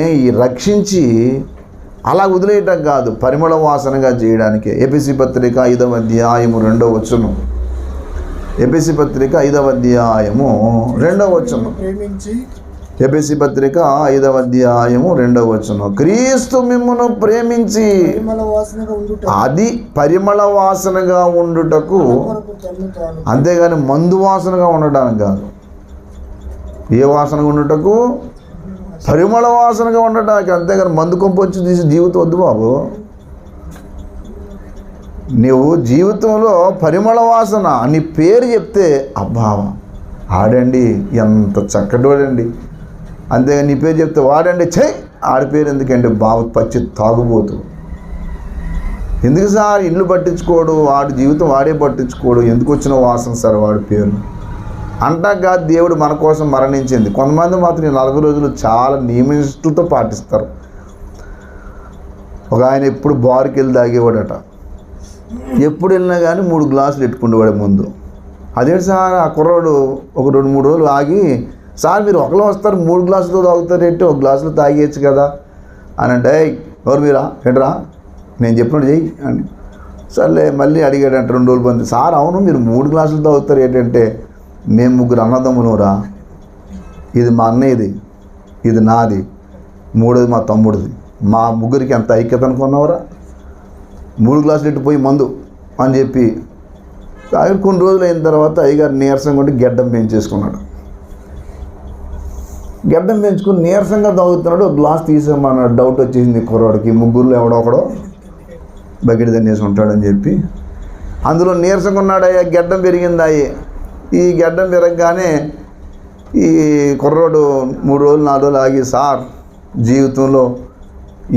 రక్షించి అలా వదిలేయటం కాదు, పరిమళ వాసనగా చేయడానికే. ఎఫెసీ పత్రిక 5వ అధ్యాయము 2వ వచనం. ఎఫెసీ పత్రిక 5వ అధ్యాయము 2వ వచనం. ఎఫెసీ పత్రిక 5వ అధ్యాయము 2వ వచనం. క్రీస్తు మిమ్మును ప్రేమించి, అది పరిమళ వాసనగా ఉండుటకు, అంతేగాని మందు వాసనగా ఉండడానికి కాదు. ఏ వాసనగా ఉండటకు? పరిమళ వాసనగా ఉండటానికి. అంతేగాని మందు కొంపు వచ్చి తీసి జీవితం వద్దు బాబు. నీవు జీవితంలో పరిమళ వాసన నీ పేరు చెప్తే అబ్బా ఆడండి ఎంత చక్కటోడండి, అంతేగాని నీ పేరు చెప్తే వాడండి చెయ్ ఆడి పేరు ఎందుకంటే బాబు పచ్చి తాగుబోతు. ఎందుకు సార్ ఇల్లు పట్టించుకోడు, వాడి జీవితం వాడే పట్టించుకోడు, ఎందుకు వచ్చిన వాసన సార్ వాడి పేరు అంటాక దేవుడు మన కోసం మరణించింది. కొంతమంది మాత్రం ఈ 40 రోజులు చాలా నియమనిష్టలతో పాటిస్తారు. ఒక ఆయన ఎప్పుడు బార్కి వెళ్ళి తాగేవాడట. ఎప్పుడు వెళ్ళినా కానీ 3 గ్లాసులు పెట్టుకునేవాడు ముందు. అదేంటి సార్ ఆ కుర్రాడు ఒక 2-3 రోజులు ఆగి, సార్ మీరు ఒకరు వస్తారు 3 గ్లాసులతో తాగుతారు ఏంటి, 1 గ్లాసులో తాగేయచ్చు కదా అని అంటే, ఎవరు మీరా ఏంట్రా నేను చెప్పినట్టు చెయ్యి అని. సర్లే మళ్ళీ అడిగాడంట 2 రోజులు పంది, సార్ అవును మీరు 3 గ్లాసులు తాగుతారు ఏంటంటే, మేము 3 అన్నదమ్ములురా, ఇది మా అన్నయ్యది, ఇది నాది, 3వది మా తమ్ముడిది, మా ముగ్గురికి ఎంత ఐక్యత అనుకున్నావరా, 3 గ్లాసులు ఇట్టుపోయి మందు అని చెప్పి తాగి కొన్ని రోజులు అయిన తర్వాత అయ్యగారు నీరసంగా ఉండి గెడ్డం పెంచేసుకున్నాడు. గెడ్డం పెంచుకుని నీరసంగా తాగుతున్నాడు. 1 గ్లాస్ తీసేమన్నాడు. డౌట్ వచ్చేసింది కుర్రాడికి, ముగ్గురులో ఎవడో ఒకడో బకెట్ తినేసి ఉంటాడని చెప్పి అందులో నీరసంగా ఉన్నాడయ్యా. గెడ్డం పెరిగిందాయి. ఈ గెడ్డం పెరగగానే ఈ కుర్రోడు 3 రోజులు 4 రోజులు ఆగి, సార్ జీవితంలో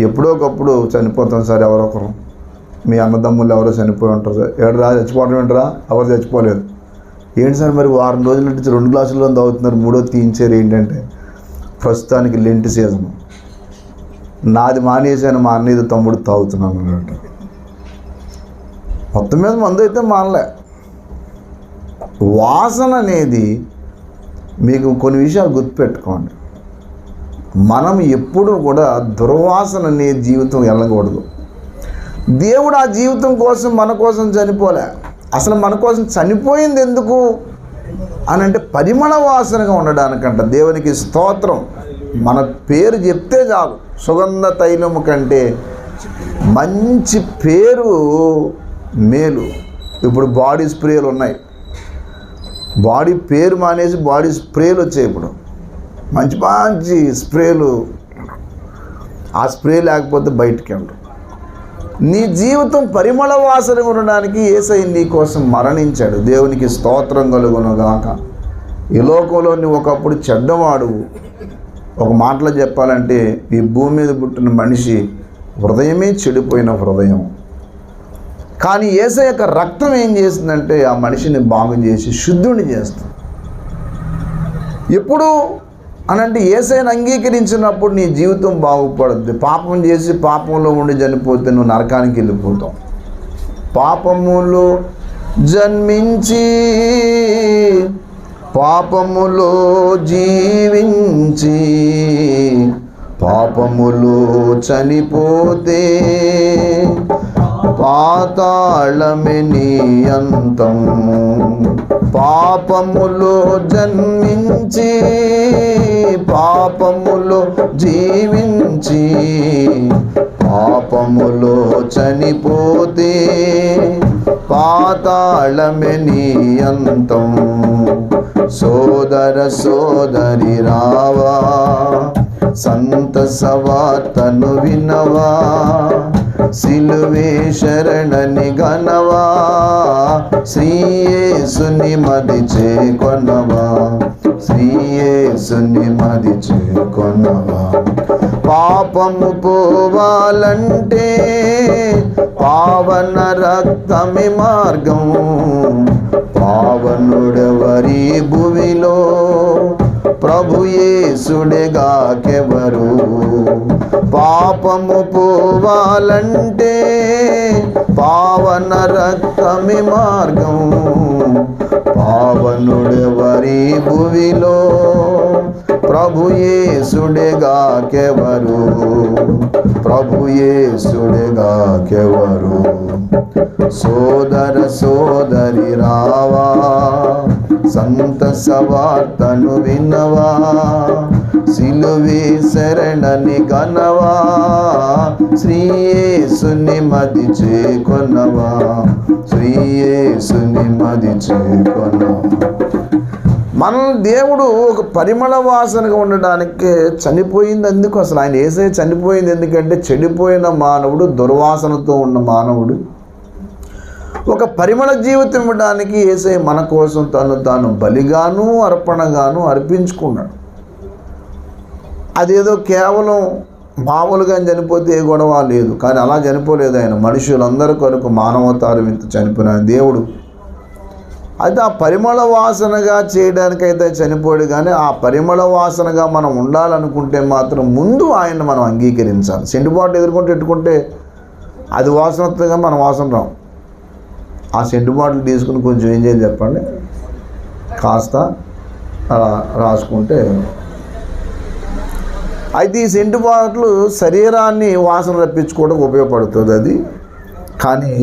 ఎప్పుడో ఒకప్పుడు చనిపోతాం సార్, ఎవరొకరు మీ అన్నదమ్ములు ఎవరో చనిపోయి ఉంటారు సార్. ఏడరా చచ్చిపోవడం ఏంటరా, ఎవరు చచ్చిపోలేదు. ఏంటి సార్ మరి వారం రోజుల నుంచి 2 గ్లాసుల్లో తాగుతున్నారు, 3వ తీయించారు ఏంటంటే, ప్రస్తుతానికి లెంట్ సీజన్, నాది మానేసాను, మా అన్నయ్య తమ్ముడు తాగుతున్నాను అన్నట్టు. మొత్తం మీద మందు అయితే మానలే. వాసన అనేది మీకు కొన్ని విషయాలు గుర్తుపెట్టుకోండి. మనం ఎప్పుడూ కూడా దుర్వాసన అనే జీవితం వెళ్ళకూడదు. దేవుడు ఆ జీవితం కోసం మన కోసం చనిపోలే. అసలు మన కోసం చనిపోయింది ఎందుకు అని అంటే పరిమళ వాసనగా ఉండడానికంట. దేవునికి స్తోత్రం. మన పేరు చెప్తే చాలు. సుగంధ తైలము కంటే మంచి పేరు మేలు. ఇప్పుడు బాడీ స్ప్రేలు ఉన్నాయి, బాడీ పేరు మానేసి బాడీ స్ప్రేలు వచ్చాయి. ఇప్పుడు మంచి మంచి స్ప్రేలు, ఆ స్ప్రే లేకపోతే బయటికి వెళ్ళరు. నీ జీవితం పరిమళ వాసన ఉండడానికి యేసయ్య నీ కోసం మరణించాడు. దేవునికి స్తోత్రం కలుగునుగాక. ఈ లోకంలో నువ్వు ఒకప్పుడు చెడ్డవాడు. ఒక మాటలో చెప్పాలంటే ఈ భూమి మీద పుట్టిన మనిషి హృదయమే చెడిపోయిన హృదయం. కానీ యేసయ్య యొక్క రక్తం ఏం చేస్తుందంటే ఆ మనిషిని బాగు చేసి శుద్ధుని చేస్తుంది. ఎప్పుడు అనంటే యేసయ్యను అంగీకరించినప్పుడు నీ జీవితం బాగుపడుద్ది. పాపం చేసి పాపంలో ఉండి చనిపోతే నువ్వు నరకానికి వెళ్ళిపోతావు. పాపములో జన్మించి పాపములో జీవించి పాపములో చనిపోతే పాతాళమే నీ అంతం. పాపములో జన్మించి పాపములో జీవించి పాపములో చనిపోతే పాతాళమే నీ అంతం. సోదర సోదరి రావా, సంతస వార్తను వినవా, సిలువే శరణని గనవా, శ్రీయేసుని మది చేకొనవా, శ్రీయేసుని మది చేకొనవా. పాపము పోవాలంటే పావన రక్తమి మార్గం. పావనుడెవరి భువిలో ప్రభు యేసుడేగాకెవరు. పాపము పోవాలంటే పావన రక్తమి మార్గం. పావనుడెవరి భువిలో ప్రభు యేసుడేగాకెవరు. ప్రభు యేసుడేగాకెవరు. సోదర సోదరి రావా, సంతస వార్తను వినవా, సిలువే శరణని గనవా, శ్రీయేసుని మది చేకొనవా, శ్రీయేసుని మది చేకొనవా. మనం దేవుడు ఒక పరిమళ వాసనగా ఉండడానికి చనిపోయింది ఎందుకు? అసలు ఆయన యేసయ్య చనిపోయింది ఎందుకంటే చెడిపోయిన మానవుడు, దుర్వాసనతో ఉన్న మానవుడు ఒక పరిమళ జీవితం ఇవ్వడానికి యేసయ్య మన కోసం తాను బలిగాను అర్పణగాను అర్పించుకున్నాడు. అదేదో కేవలం మామూలుగా చనిపోతే ఏ గొడవ లేదు, కానీ అలా చనిపోలేదు ఆయన. మనుషులందరి కొరకు మానవతారం ఇంత చనిపోయిన దేవుడు. అయితే ఆ పరిమళ వాసనగా చేయడానికైతే చనిపోయాడు, కానీ ఆ పరిమళ వాసనగా మనం ఉండాలనుకుంటే మాత్రం ముందు ఆయన మనం అంగీకరించాలి. సెంటుబాటు ఎదుర్కొంటే అది వాసనగా మనం వాసన రాం. ఆ సెంటుబాటులు తీసుకుని కొంచెం ఏం చేయాలి చెప్పండి, కాస్త అలా రాసుకుంటే. అయితే ఈ సెంటుబాట్లు శరీరాన్ని వాసన రప్పించుకోవడానికి ఉపయోగపడుతుంది అది. కానీ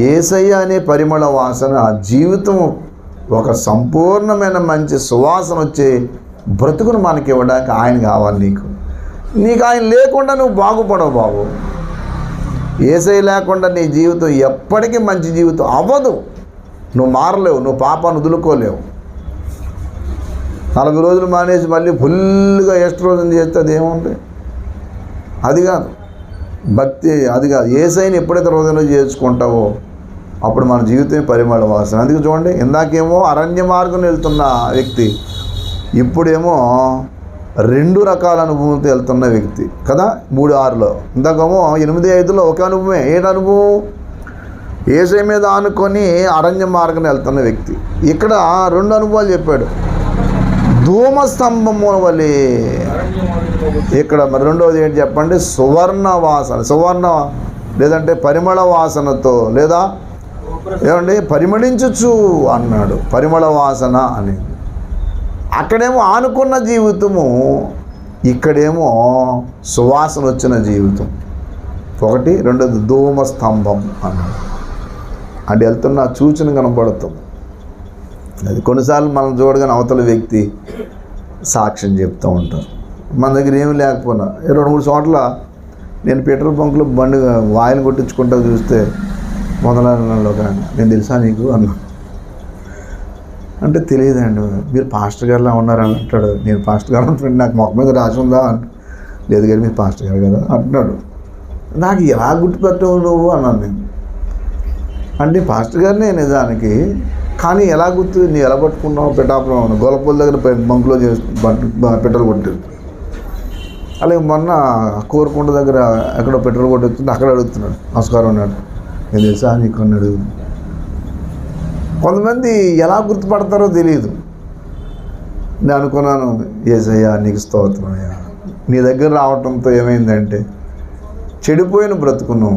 యేసయ్య అనే పరిమళ వాసన ఆ జీవితం ఒక సంపూర్ణమైన మంచి సువాసన వచ్చే బ్రతుకును మనకి ఇవ్వడానికి ఆయన కావాలి. నీకు ఆయన లేకుండా నువ్వు బాగుపడవు బాబు. యేసయ్య లేకుండా నీ జీవితం ఎప్పటికీ మంచి జీవితం అవ్వదు. నువ్వు మారలేవు, నువ్వు పాపాన్ని వదులుకోలేవు. 40 రోజులు మానేసి మళ్ళీ ఫుల్గా ఎస్ట్రోజన్ చేస్తే అది ఏముంది? అది కాదు భక్తి, అది కాదు. యేసయ్యని ఎప్పుడైతే హృదయంలో చేసుకుంటావో అప్పుడు మన జీవితమే పరిమళ వాసన. అందుకే చూడండి, ఇందాకేమో అరణ్య మార్గం వెళ్తున్న వ్యక్తి, ఇప్పుడేమో 2 రకాల అనుభవంతో వెళ్తున్న వ్యక్తి కదా. 3:6లో, ఇందాకేమో 8:5లో ఒక అనుభవమే. ఏంటి అనుభవం? యేసయ్య మీద ఆనుకొని అరణ్య మార్గం వెళ్తున్న వ్యక్తి. ఇక్కడ 2 అనుభవాలు చెప్పాడు. ధూమస్తంభము వలె. ఇక్కడ మరి రెండవది ఏంటి చెప్పండి? సువర్ణ వాసన. సువర్ణ లేదంటే పరిమళ వాసనతో, లేదా ఏమండి పరిమళించచ్చు అన్నాడు. పరిమళ వాసన అనేది అక్కడేమో ఆనుకున్న జీవితము, ఇక్కడేమో సువాసన వచ్చిన జీవితం. 1, 2 ధూమస్తంభం అన్నాడు. అంటే వెళ్తున్న సూచన కనబడుతుంది. అది కొన్నిసార్లు మనం చూడగానే అవతల వ్యక్తి సాక్ష్యం చెప్తూ ఉంటారు. మన దగ్గర ఏమి లేకపోయినా 2-3 చోట్ల నేను పెట్రోల్ బంకులో బండి వాయిల్ కొట్టించుకుంటూ చూస్తే మొదలైనలో కానీ నేను తెలుసా నీకు అన్నా. అంటే తెలియదండి, మీరు పాస్టర్ గారిలా ఉన్నారని అంటాడు. నేను పాస్టర్ గారు ఫ్రెండ్, నాకు మొక్క మీద రాసి ఉందా అంట. లేదు కానీ మీరు పాస్టర్ గారు కదా అంటున్నాడు. నాకు ఎలా గుర్తుపెట్టవు నువ్వు అన్నాను నేను. అంటే పాస్టర్ గారినే నిజానికి, కానీ ఎలా గుర్తు, నీ ఎలా పట్టుకున్నావు? పెటాపురం గొల్లపూల దగ్గర బంకులో పెట్రోల్ కొట్టాడు. అలాగే మొన్న కోరుకుంట దగ్గర ఎక్కడో పెట్రోల్ కొట్టి అక్కడ అడుగుతున్నాడు, నమస్కారం అన్నాడు. నేను తెలుసా నీకు అన్నాడు. కొంతమంది ఎలా గుర్తుపడతారో తెలియదు. నేను అనుకున్నాను, యేసయ్యా నీకు స్తోత్రమయ్యా, నీ దగ్గర రావటంతో ఏమైందంటే చెడిపోయిన బ్రతుకును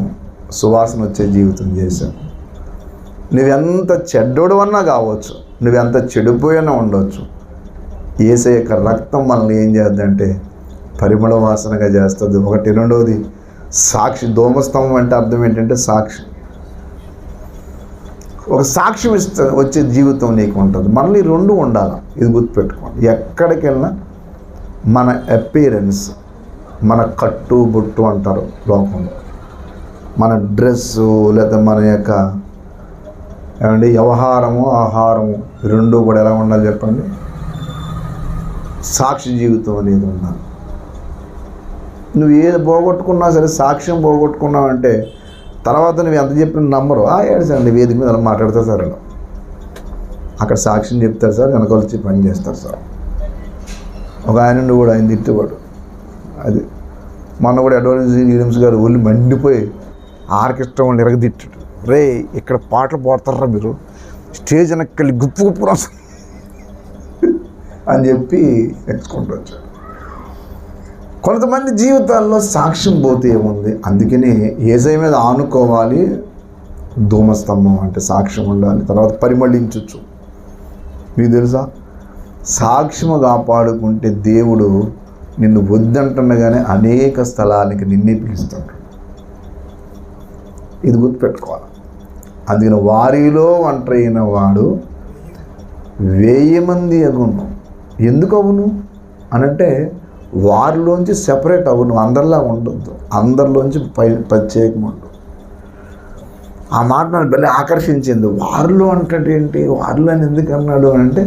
సువాసన వచ్చే జీవితం చేశాను. నువ్వెంత చెడ్డోడు అన్నా కావచ్చు, నువ్వెంత చెడిపోయినా ఉండవచ్చు, యేసయ్య యొక్క రక్తం మనల్ని ఏం చేద్దంటే పరిమళ వాసనగా చేస్తుంది. 1. 2వది సాక్షి. ధూమస్తంభం అంటే అర్థం ఏంటంటే సాక్షి. ఒక సాక్ష్యం వచ్చే జీవితం నీకు ఉంటుంది. మళ్ళీ 2 ఉండాలి. ఇది గుర్తుపెట్టుకోండి. ఎక్కడికి వెళ్ళినా మన అపీరెన్స్, మన కట్టు బొట్టు అంటారు లోకంలో, మన డ్రెస్సు, లేదా మన యొక్క ఏమండి వ్యవహారము, ఆహారము, 2 కూడా ఎలా ఉండాలి చెప్పండి? సాక్షి జీవితం అనేది ఉండాలి. నువ్వు ఏది పోగొట్టుకున్నా సరే, సాక్ష్యం పోగొట్టుకున్నావంటే తర్వాత నువ్వు ఎంత చెప్పిన నమ్మరు. ఏడ్చండి వేదిక మీద అలా మాట్లాడతారు సార్, అలా అక్కడ సాక్ష్యం చెప్తారు సార్, వెనక వచ్చి పని చేస్తారు సార్. ఒక ఆయన కూడా ఆయన తిట్టేవాడు. అది మొన్న కూడా అడ్వాన్స్ ఈడమ్స్ గారు ఒళ్ళు మండిపోయి ఆర్కెస్ట్రా వాళ్ళు ఎరగదిట్టాడు. రే ఇక్కడ పాటలు పాడతారా మీరు, స్టేజ్ వెనక్కి గుప్పు గుప్పు అని చెప్పి ఎక్స్కుంటూ వచ్చాడు. కొంతమంది జీవితాల్లో సాక్ష్యం పోతే ఏముంది? అందుకనే యేసయ్య మీద ఆనుకోవాలి. ధూమస్తంభం అంటే సాక్ష్యం ఉండాలి. తర్వాత పరిమళించవచ్చు. మీకు తెలుసా, సాక్ష్యము కాపాడుకుంటే దేవుడు నిన్ను వద్దంటుండగానే అనేక స్థలానికి నిన్నే పిలుస్తాడు. ఇది గుర్తుపెట్టుకోవాలి. అందుకని వారిలో ఒంటరైన వాడు 1000 మంది అగును. ఎందుకు అవును అనంటే వారిలోంచి సెపరేట్ అవును, అందరిలా ఉండొద్దు, అందరిలోంచి ప్రత్యేకం ఉండు. ఆ మాట నాకు భలే ఆకర్షించింది. వారిలో అంటే ఏంటి? వారిలో అని ఎందుకు అన్నాడు అంటే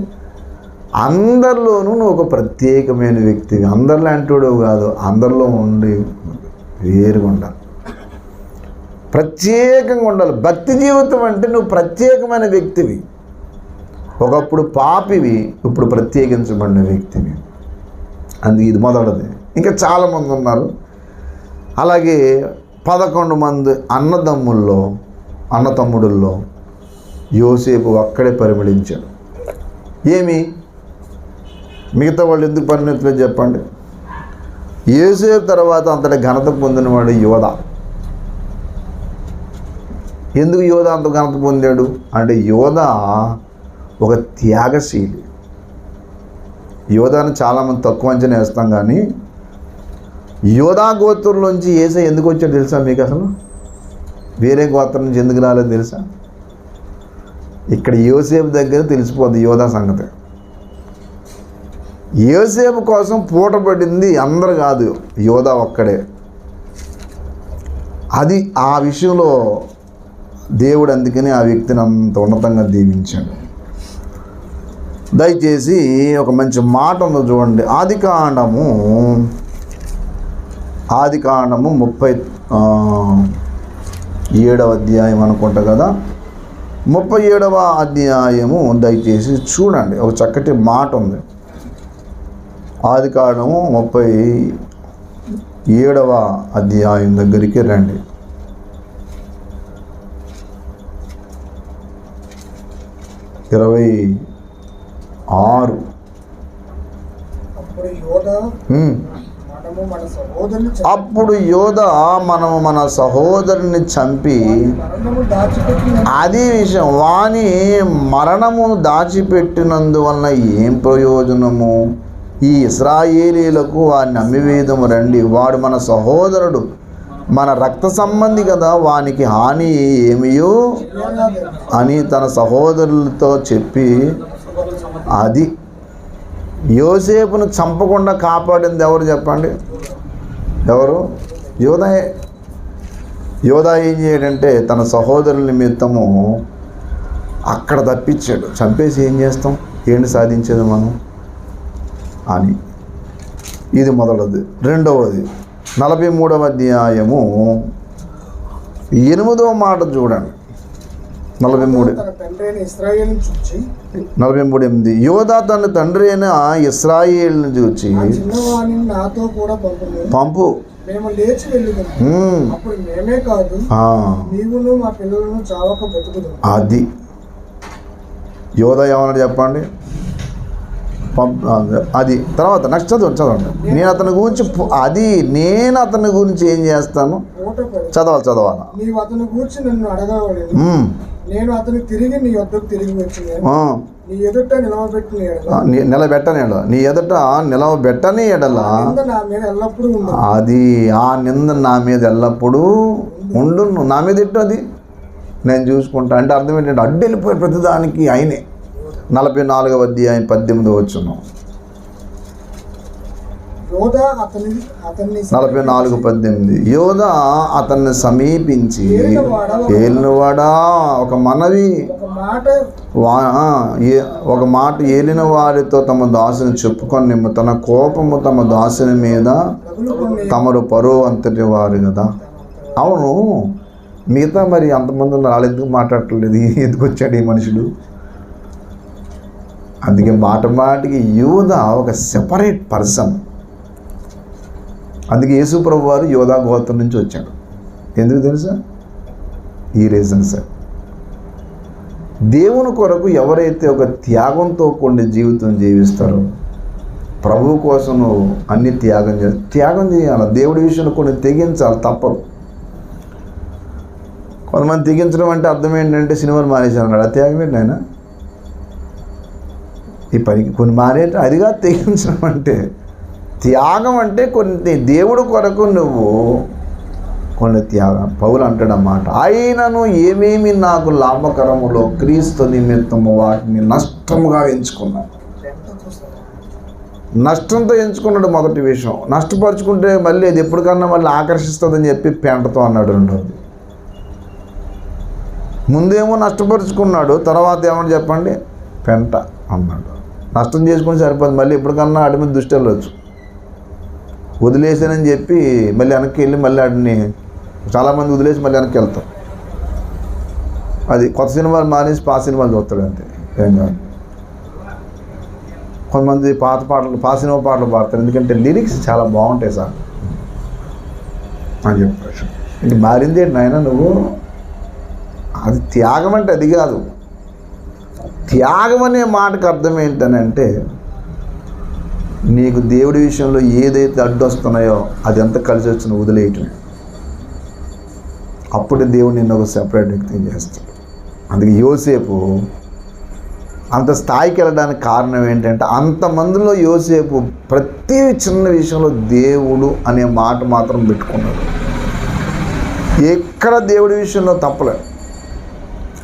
అందరిలోనూ నువ్వు ఒక ప్రత్యేకమైన వ్యక్తివి. అందరిలాంటివాడు కాదు, అందరిలో ఉండి వేరుగా ఉండాలి, ప్రత్యేకంగా ఉండాలి. భక్తి జీవితం అంటే నువ్వు ప్రత్యేకమైన వ్యక్తివి. ఒకప్పుడు పాపివి, ఇప్పుడు ప్రత్యేకించబడిన వ్యక్తివి. అందుకే ఇది మొదటిది. ఇంకా చాలామంది ఉన్నారు. అలాగే 11 మంది అన్నతమ్ముడుల్లో యోసేపు ఒక్కడే పరిమళించాడు. ఏమి మిగతా వాళ్ళు ఎందుకు పరిణితులేదు చెప్పండి? యోసేపు తర్వాత అంతటి ఘనత పొందినవాడు యోధ. ఎందుకు యోధ అంత ఘనత పొందాడు అంటే యోధ ఒక త్యాగశీలి. యోధాని చాలామంది తక్కువ అంచనా వేస్తాం, కానీ యోధా గోత్రంలోంచి యేసయ్య ఎందుకు వచ్చాడు తెలుసా మీకు? అసలు వేరే గోత్రం నుంచి ఎందుకు రాలేదు తెలుసా? ఇక్కడ యోసేపు దగ్గర తెలిసిపోద్ది యోధా సంగతి. యోసేపు కోసం పూటపడింది అందరు కాదు, యోధా ఒక్కడే. అది ఆ విషయంలో దేవుడు అందుకని ఆ వ్యక్తిని అంత ఉన్నతంగా దీవించాడు. దయచేసి ఒక మంచి మాట ఉందో చూడండి. ఆదికాండము 37వ అధ్యాయం అనుకుంటా కదా, 37వ అధ్యాయము దయచేసి చూడండి. ఒక చక్కటి మాట ఉంది. ఆదికాండము 37వ అధ్యాయం దగ్గరికి రండి. 26. అప్పుడు యోధ మనము మన సహోదరుని చంపి, అది విషయం, వాని మరణము దాచిపెట్టినందువలన ఏం ప్రయోజనము? ఈ ఇశ్రాయేలీలకు వారిని అమ్మివేదము రండి, వాడు మన సహోదరుడు, మన రక్త సంబంధి కదా, వానికి హాని ఏమియో అని తన సహోదరులతో చెప్పి, అది యోసేపును చంపకుండా కాపాడింది ఎవరు చెప్పండి? ఎవరు? యోధాయే. యోధా ఏం చేయడంటే తన సహోదరుల నిమిత్తము అక్కడ తప్పించాడు. చంపేసి ఏం చేస్తాం, ఏంటి సాధించేది మనం అని. ఇది మొదటిది. రెండవది 43వ అధ్యాయము 8వ మాట చూడండి. 43:8 యోధా తన తండ్రి అయిన ఇశ్రాయేలును చూచి, పంపు, అది యోధా ఏమన్నా చెప్పండి? అది తర్వాత నెక్స్ట్ చదవండి. నేను అతని గురించి ఏం చేస్తాను? చదవాలి.
నేను అతను తిరిగి నీ వద్దకు తిరిగి వచ్చి నీ ఎదుట
నిలవబెట్టని ఎడల అది ఆ నింద నా మీద ఎల్లప్పుడూ ఉండును. నా మీద ఇట్టు అది నేను చూసుకుంటా అంటే అర్థం ఏంటంటే అడ్డు వెళ్ళిపోయి ప్రతిదానికి ఆయనే. 44వ అధ్యాయం 18 వచ్చును. 44:18 యోధా అతన్ని సమీపించి, ఏలినవాడా, ఒక మాట ఏలిన వారితో తమ దాసుని చెప్పుకొని తన కోపము తమ దాసుని మీద తమరు పరువు అంతటి వారు కదా. అవును, మిగతా మరి అంతమంది వాళ్ళు ఎందుకు మాట్లాడట్లేదు? ఎందుకు వచ్చాడు ఈ మనుషుడు? అందుకే మాటికి యోధా ఒక సెపరేట్ పర్సన్. అందుకే యేసు ప్రభు వారు యోధా గోత్రం నుంచి వచ్చాడు. ఎందుకు తెలుసా? ఈ రీజన్ సార్. దేవుని కొరకు ఎవరైతే ఒక త్యాగంతో కూడిన జీవితం జీవిస్తారో, ప్రభువు కోసం నువ్వు అన్ని త్యాగం చేయాలి. దేవుడి విషయంలో కొన్ని తెగించాలి, తప్పదు. కొంతమంది తెగించడం అంటే అర్థం ఏంటంటే సినిమాలు మానేశాను అన్నాడు. ఆ త్యాగం ఏంటి ఆయన? ఈ పనికి కొన్ని మానేట అదిగా తెగించడం అంటే. త్యాగం అంటే కొన్ని దేవుడు కొరకు నువ్వు కొన్ని త్యాగం. పౌలు అంటాడన్నమాట, అయినను ఏమేమి నాకు లాభకరములో క్రీస్తు నిమిత్తము వాటిని నష్టముగా ఎంచుకున్నాను. నష్టంతో ఎంచుకున్నాడు మొదటి విషయం. నష్టపరుచుకుంటే మళ్ళీ అది ఎప్పటికన్నా మళ్ళీ ఆకర్షిస్తుందని చెప్పి పెంటతో అన్నాడు రెండోది. ముందేమో నష్టపరుచుకున్నాడు, తర్వాత ఏమని చెప్పండి? పెంట అన్నాడు. నష్టం చేసుకుని సరిపోదు, మళ్ళీ ఎప్పటికన్నా వాటి మీద దృష్టి వెళ్ళవచ్చు. వదిలేసానని చెప్పి మళ్ళీ వెనక్కి వెళ్ళి మళ్ళీ వాటిని చాలామంది వదిలేసి మళ్ళీ వెనక్కి వెళ్తారు. అది కొత్త సినిమాలు మానేసి పాత సినిమాలు చూస్తాడు అంతే, ఏం కాదు. కొంతమంది పాత సినిమా పాటలు పాడతారు, ఎందుకంటే లిరిక్స్ చాలా బాగుంటాయి సార్ అని చెప్పారు. ఇంక మారింది ఏంటి నాయన నువ్వు? అది త్యాగం అంటే అది కాదు. త్యాగం అనే మాటకు అర్థం ఏంటనంటే, నీకు దేవుడి విషయంలో ఏదైతే అడ్డొస్తున్నాయో అది ఎంత కలిసి వచ్చిన వదిలేయటం. అప్పుడే దేవుడు నిన్ను ఒక సెపరేట్ వ్యక్తిని చేస్తాడు. అందుకే యోసేపు అంత స్థాయికి వెళ్ళడానికి కారణం ఏంటంటే, అంతమందిలో యోసేపు ప్రతి చిన్న విషయంలో దేవుడు అనే మాట మాత్రం పెట్టుకున్నాడు. ఎక్కడ దేవుడి విషయంలో తప్పలేదు.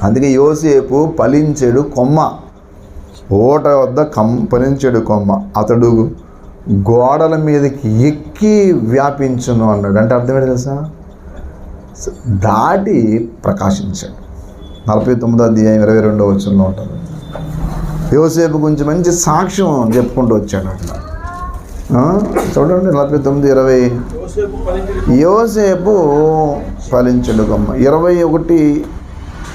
అందుకే యోసేపు ఫలించెడు కొమ్మ, ఓట వద్ద ఫలించెడు కొమ్మ, అతడు గోడల మీదకి ఎక్కి వ్యాపించును అన్నాడు. అంటే అర్థమేంటి తెలుసా? దాటి ప్రకాశించాడు. 49వ అధ్యాయం 22వ వచనంలో ఉంటారు. యోసేపు గురించి మంచి సాక్ష్యం చెప్పుకుంటూ వచ్చాడు అట్లా. చూడండి 49:20. యోసేపు ఫలించడు కొమ్మ.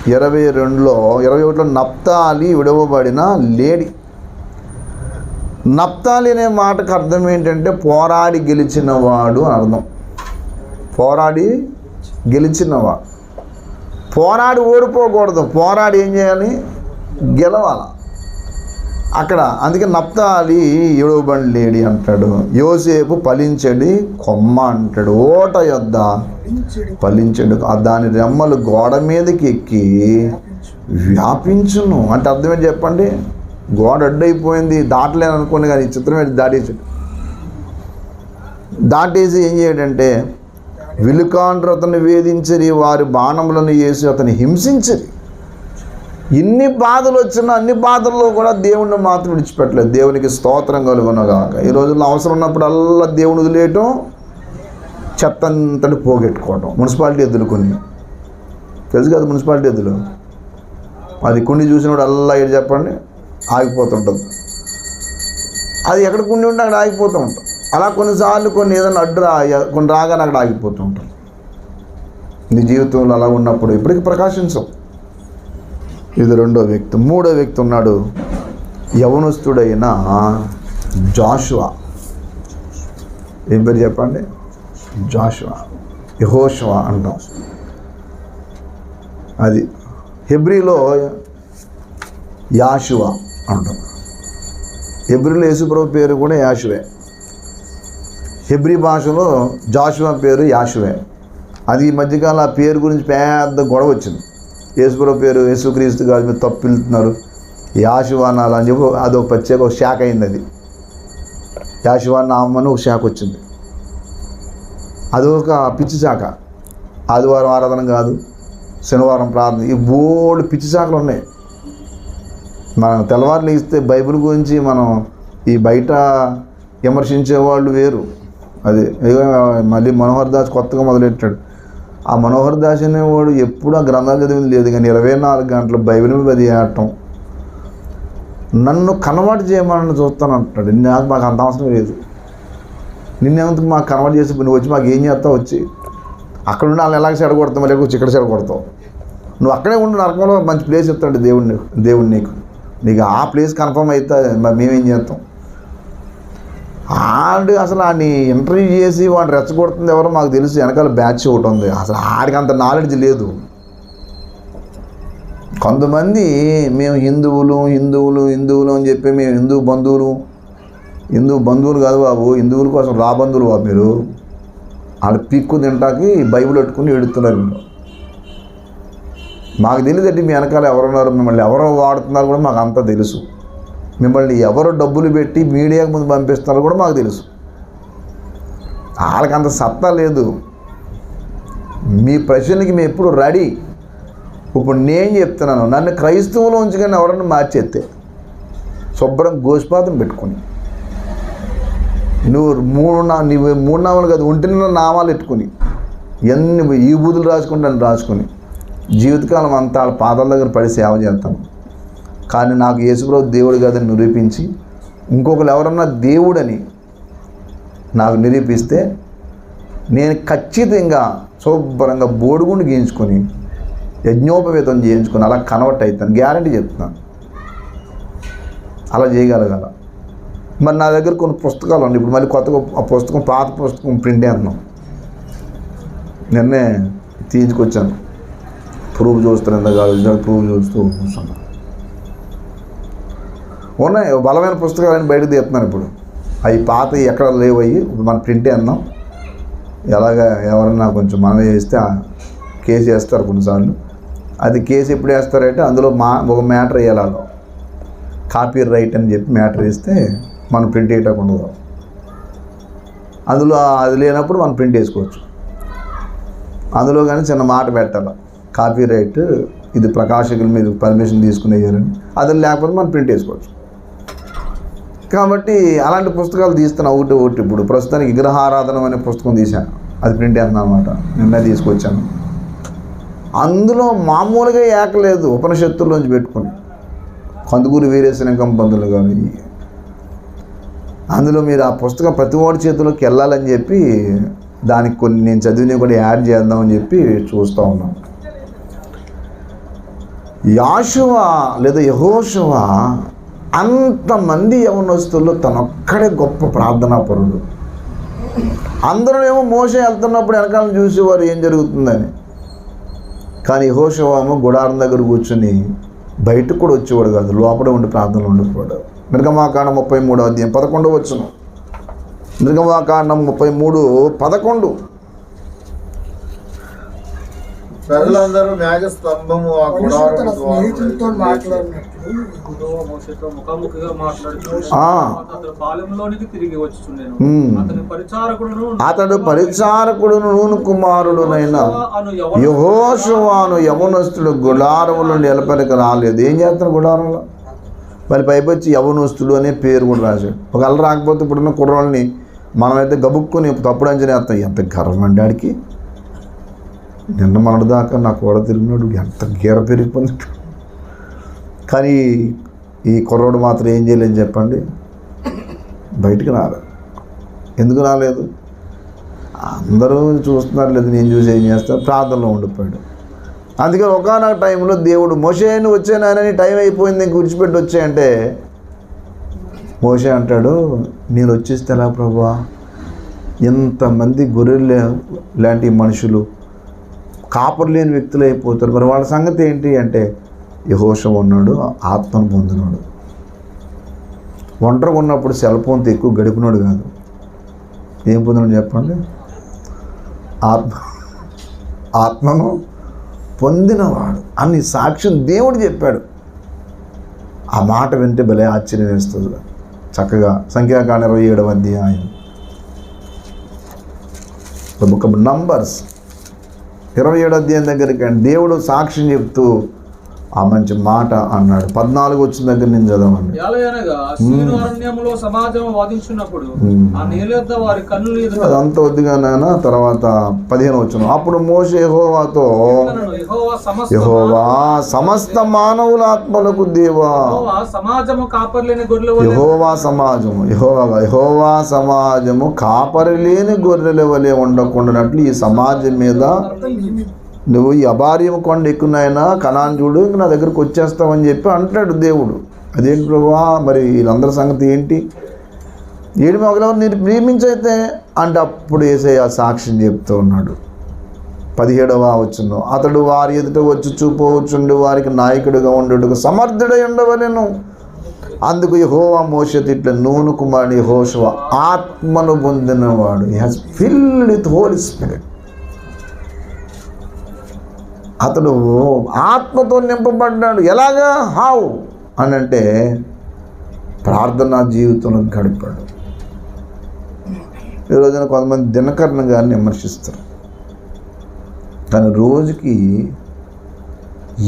21:22లో నప్తాలి విడవబడిన లేడి. నప్తాలి అనే మాటకు అర్థం ఏంటంటే పోరాడి గెలిచినవాడు అని అర్థం. పోరాడి గెలిచినవాడు. పోరాడి ఓడిపోకూడదు, పోరాడి ఏం చేయాలి? గెలవాలి అక్కడ. అందుకే నప్తాలి విడవబడిన లేడి అంటాడు. యోసేపు ఫలించడి కొమ్మ అంటాడు. ఓట యొద్ద ఫలించడు, దాని రెమ్మలు గోడ మీదకి ఎక్కి వ్యాపించును. అంటే అర్థమేంటి చెప్పండి? గోడ అడ్డైపోయింది, దాటలేను అనుకోండి, కానీ ఈ చిత్రం ఏంటి? దాటేసాడు. దాటేసి ఏం చేయడంటే, విలుకాండ్రు అతన్ని వేధించరి, వారి బాణములను వేసి అతన్ని హింసించరి. ఇన్ని బాధలు వచ్చినా అన్ని బాధల్లో కూడా దేవుణ్ణి మాత్రం విడిచిపెట్టలేదు. దేవునికి స్తోత్రం కలుగునగాక. ఈ రోజుల్లో అవసరం ఉన్నప్పుడల్లా దేవుని వదిలేయటం, చెత్త అంతటి పోగొట్టుకోవటం. మున్సిపాలిటీ ఎద్దులు కొన్ని తెలుసు కదా, మున్సిపాలిటీ ఎద్దులు అది కుండి చూసినప్పుడు అల్లా ఏడు చెప్పండి ఆగిపోతుంటుంది. అది ఎక్కడ కుండి ఉంటే అక్కడ ఆగిపోతూ ఉంటాం. అలా కొన్నిసార్లు కొన్ని ఏదైనా కొన్ని రాగానే అక్కడ ఆగిపోతూ ఉంటాం. నీ జీవితంలో అలా ఉన్నప్పుడు ఇప్పటికీ ప్రకాశించవు. ఇది రెండో వ్యక్తి. మూడో వ్యక్తి ఉన్నాడు, యవనస్తుడైన జాషువా. ఏం పేరు చెప్పండి? జాషువా, యెహోషువా అంటాం. అది హెబ్రీలో యాషువా అంటాం. హెబ్రీలో యేసుప్రభు పేరు కూడా యాషువే. హెబ్రీ భాషలో జాషువా పేరు యాషువే. అది ఈ మధ్యకాలం ఆ పేరు గురించి పెద్ద గొడవ వచ్చింది. యేసుప్రభు పేరు యేసుక్రీస్తు గారి మీద తప్పు పిలుతున్నారు, యాషువా అనాలి అని చెప్పి అదొక ప్రత్యేక ఒక శాఖ అయింది. అది యాషువా నామని ఒక శాఖ వచ్చింది. అదొక పిచ్చి శాఖ. ఆదివారం ఆరాధన కాదు, శనివారం ప్రార్థన, ఈ బోర్డు పిచ్చి శాఖలు ఉన్నాయి. మనం తెల్లవారులు ఇస్తే బైబిల్ గురించి మనం ఈ బయట విమర్శించే వాళ్ళు వేరు. అది మళ్ళీ మనోహర్ దాస్ కొత్తగా మొదలెట్టాడు. ఆ మనోహర్ దాస్ అనేవాడు ఎప్పుడు ఆ గ్రంథాలు చదివింది లేదు, కానీ 24 గంటలు బైబిల్ మీద ఆడటం. నన్ను కన్వర్ట్ చేయమని చూస్తాను అంటాడు. మాకు అంత అవసరం లేదు, నిన్నేమంత మాకు కన్వర్ట్ చేసి నువ్వు వచ్చి మాకు ఏం చేస్తావు? వచ్చి అక్కడ ఉండి వాళ్ళని ఎలాగ చెడగొడతావు, మళ్ళీ వచ్చి ఇక్కడ చెడగొడతావు. నువ్వు అక్కడే ఉండి నరకంలో మంచి ప్లేస్ ఇస్తాడు దేవుడు నీకు ఆ ప్లేస్ కన్ఫర్మ్ అయితే మరి మేమేం చేస్తాం? అసలు ఆడిని ఇంటర్వ్యూ చేసి వాడిని రెచ్చగొడుతుంది ఎవరో మాకు తెలుసు, వెనకాల బ్యాచ్ ఒకటి ఉంది. అసలు ఆడికి అంత నాలెడ్జ్ లేదు. కొంతమంది మేము హిందువులు అని చెప్పి మేము హిందూ బంధువులు కాదు బాబు, హిందువుల కోసం బంధువులు బాబు. మీరు వాళ్ళు పిక్కు తింటాకి బైబిల్ పెట్టుకుని ఎడుతున్నారు. మాకు తెలియదండి మీ వెనకాల ఎవరున్నారు, మిమ్మల్ని ఎవరో వాడుతున్నారు కూడా మాకు అంతా తెలుసు. మిమ్మల్ని ఎవరు డబ్బులు పెట్టి మీడియాకు ముందు పంపిస్తున్నారో కూడా మాకు తెలుసు. వాళ్ళకి అంత సత్తా లేదు. మీ ప్రశ్నలకి మేము ఎప్పుడు రెడీ. ఇప్పుడు నేను చెప్తున్నాను, నన్ను క్రైస్తవులో ఉంచుకొని ఎవరన్నా మార్చేస్తే శుభ్రం గోష్పాతం పెట్టుకొని నువ్వు మూడు నామాలు కాదు, ఒంటిన నామాలు పెట్టుకొని ఎన్ని ఈ బూదులు రాసుకొని జీవితకాలం అంతా వాళ్ళ పాదాల దగ్గర పడి సేవ చేస్తాను. కానీ నాకు యేసుప్రభు దేవుడు కాదని నిరూపించి ఇంకొకరు ఎవరన్నా దేవుడని నాకు నిరూపిస్తే నేను ఖచ్చితంగా శుభ్రంగా బోడిగుండు గీయించుకొని యజ్ఞోపవేతం చేయించుకొని అలా కన్వర్ట్ అవుతాను, గ్యారంటీ చెప్తున్నాను. అలా చేయగలగాల. మరి నా దగ్గర కొన్ని పుస్తకాలు ఉన్నాయి. ఇప్పుడు మళ్ళీ కొత్తగా ఆ పుస్తకం, పాత పుస్తకం ప్రింట్ అన్నాం, నిన్నే తీసుకొచ్చాను. ప్రూఫ్ చూస్తాను, ఎంత కాదు ప్రూఫ్ చూస్తూ కూర్చున్నాను. ఉన్నాయి బలమైన పుస్తకాలని బయటకు తీస్తున్నాను ఇప్పుడు. అవి పాత ఎక్కడ లేవు, అవి మన ప్రింటే అన్నాం. ఎలాగ ఎవరన్నా కొంచెం మనమే చేస్తే కేసు వేస్తారు కొన్నిసార్లు. అది కేసు ఎప్పుడు వేస్తారంటే అందులో ఒక మ్యాటర్ వేయాలి, కాపీ రైట్ అని చెప్పి మ్యాటర్ వేస్తే మనం ప్రింట్ వేయటం ఉండదు. అందులో అది లేనప్పుడు మనం ప్రింట్ వేసుకోవచ్చు. అందులో కానీ చిన్న మాట పెట్టాలి, కాపీ రైట్ ఇది ప్రకాశకుల మీద పర్మిషన్ తీసుకునేయాలని. అది లేకపోతే మనం ప్రింట్ వేసుకోవచ్చు. కాబట్టి అలాంటి పుస్తకాలు తీస్తాను ఒకటి. ఇప్పుడు ప్రస్తుతానికి విగ్రహారాధన అనే పుస్తకం తీశాను, అది ప్రింట్ వేస్తాను అనమాట. నిన్న తీసుకొచ్చాను. అందులో మామూలుగా ఏకలేదు, ఉపనిషత్తుల్లోంచి పెట్టుకుని కందుకూరి వీరేశలింగం పంతులు గారు. అందులో మీరు ఆ పుస్తకం ప్రతి వాడి చేతిలోకి వెళ్ళాలని చెప్పి దానికి కొన్ని నేను చదివినవి కూడా యాడ్ చేద్దామని చెప్పి చూస్తూ ఉన్నాం. యాషువ లేదా యెహోషువ అంతమంది యవనస్తుల్లో తనొక్కడే గొప్ప ప్రార్థనా పరుడు. అందరూ ఏమో మోషే వెళ్తున్నప్పుడు వెనకాలను చూసేవారు ఏం జరుగుతుందని. కానీ యెహోషువ గుడారం దగ్గర కూర్చొని బయటకు కూడా వచ్చేవాడు కాదు, లోపల ఉండి ప్రార్థనలు ఉండిపోయాడు. నిర్గమాకాండం 33 11 వచ్చును. నిర్గమాకాండం 33:11.
ప్రజలందరూ మేఘస్తంభము ఆ
మనుషులు
గుడారము
తన స్నేహితులతో
ద్వారములు
మాట్లాడినట్లు
యెహోవా మోషేతో ముఖాముఖిగా మాట్లాడుచు
ఆ.
అతడు పాలెంలోనికి తిరిగి వచ్చుచుండెను.
మ్మ్.
అతని పరిచారకుడును
అతడు పరిచారకుడును నూను కుమారుడునైన యెహోషువను యవనస్తుడు గుడారములో నిలపరికి రాలేదు. ఏం చేస్తాను గుడారంలో? మరి పైపొచ్చి యవనస్తుడు అనే పేరు కూడా రాశాడు. ఒకవేళ రాకపోతే ఇప్పుడున్న కుర్రాళ్ళని మనమైతే గబుక్కుని తప్పుడు అంచనా వేస్తాం. ఎంత గర్వం అండి ఆడికి. నిన్న మనదాకా నాకు కూడా తిరిగినాడు, ఎంత గీర పెరిగిపోయింది. కానీ ఈ కుర్రోడు మాత్రం ఏం చేయలేదు చెప్పండి, బయటికి రాలేదు. ఎందుకు రాలేదు? అందరూ చూస్తున్నారు లేదు, నేను చూసి ఏం చేస్తాను, ప్రార్థనలో ఉండిపోయాడు. అందుకని ఒకనొక టైంలో దేవుడు మోషేను వచ్చానని టైం అయిపోయింది ఇంక విడిచిపెట్టి వచ్చాయంటే మోషే అంటాడు, నేను వచ్చేస్తే ఎలా ప్రభువా, ఎంతమంది గొర్రెలు లాంటి మనుషులు కాపరు లేని వ్యక్తులు అయిపోతారు, మరి వాళ్ళ సంగతి ఏంటి అంటే యెహోషువ ఉన్నాడు, ఆత్మను పొందినాడు. ఒంటరిగా ఉన్నప్పుడు సెల్ ఫోన్తో ఎక్కువ గడిపినాడు కాదు, ఏం పొందినాడు చెప్పండి, ఆత్మను పొందినవాడు అని సాక్ష్యం దేవుడు చెప్పాడు. ఆ మాట వింటే భలే ఆశ్చర్యం వేస్తుంది. చక్కగా సంఖ్యాకాండం 27వ అధ్యాయం, ద బుక్ ఆఫ్ నంబర్స్ 27వ అధ్యాయం దగ్గరికి దేవుడు సాక్ష్యం చెప్తూ ఆ మంచి మాట అన్నాడు. 14 వచ్చిన దగ్గర నేను చదవండి.
ఎలాగనగా సీను అరణ్యములో సమాజం వాదించున్నప్పుడు ఆ నీళ్ళ వారి కన్నులు ఎదుట
అదంతా వద్దుగానైనా తర్వాత 15 వచ్చును. అప్పుడు మోషే యెహోవాతో, యెహోవా సమస్త మానవుల ఆత్మలకు దేవా,
సమాజము కాపర్లేని గొర్రెల వలె
యెహోవా సమాజము యెహోవా సమాజము కాపరి లేని గొర్రెల వలె ఉండకుండానట్లు ఈ సమాజం మీద నువ్వు ఈ అబార్యం కొండ ఎక్కునైనా కనాన్ చూడు, ఇంక నా దగ్గరకు వచ్చేస్తావని చెప్పి అంటాడు దేవుడు. అదేంటి ప్రభువా, మరి వీళ్ళందరి సంగతి ఏంటి, ఏడు మొగలెవరు నియమించైతే అంటే అప్పుడు యేసయ్య సాక్ష్యం చెప్తూ ఉన్నాడు. 17వ వచనం, అతడు వారి ఎదుట వచ్చి చూపోవచ్చుండు, వారికి నాయకుడిగా ఉండుటకు సమర్థుడై ఉండవలెను. అందుకు యెహోవా మోషేతో ఇట్లా, నూను కుమారుడు యెహోషువ ఆత్మను పొందినవాడు, he has filled with holy spirit. అతడు ఆత్మతో నింపబడ్డాడు. ఎలాగా, హౌ అని అంటే ప్రార్థనా జీవితంలో గడిపాడు. ఈ రోజున కొంతమంది దినకరణ గారిని విమర్శిస్తారు, కానీ రోజుకి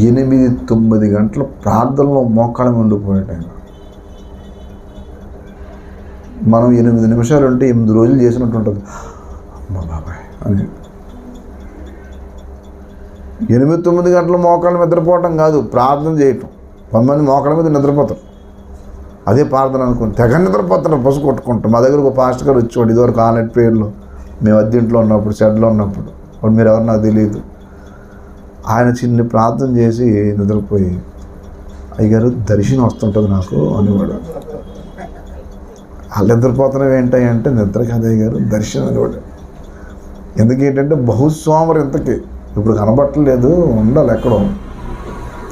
8-9 గంటల ప్రార్థనలో మోకాళ్ళ ఉండిపోయాడు ఆయన. మనం 8 నిమిషాలు ఉంటే 8 రోజులు చేసినట్టు ఉంటుంది. అమ్మ బాబాయ్ అని 8-9 గంటల మోకాళ్ళ నిద్రపోవటం కాదు, ప్రార్థన చేయటం. కొంతమంది మోకాళ్ళ మీద నిద్రపోతారు, అదే ప్రార్థన అనుకుని తెగ నిద్రపోతున్నారు, పసుపు కొట్టుకుంటాం. మా దగ్గర ఒక పాస్టర్ గారు వచ్చేవాడు ఇదివరకు ఆన్లైన్ పేర్లో, మేము అద్దెంట్లో ఉన్నప్పుడు, షెడ్లో ఉన్నప్పుడు. వాడు మీరు ఎవరు నాకు తెలియదు. ఆయన చిన్న ప్రార్థన చేసి నిద్రపోయి, అయ్యగారు దర్శనం వస్తుంటుంది నాకు అనేవాడు. వాళ్ళు నిద్రపోతున్నావు ఏంటంటే నిద్ర కదా అయ్యగారు దర్శనం అనేవాడు. ఎందుకేంటంటే బహుస్వామరు ఇంతకీ ఇప్పుడు కనబట్టలేదు, ఉండాలి ఎక్కడో.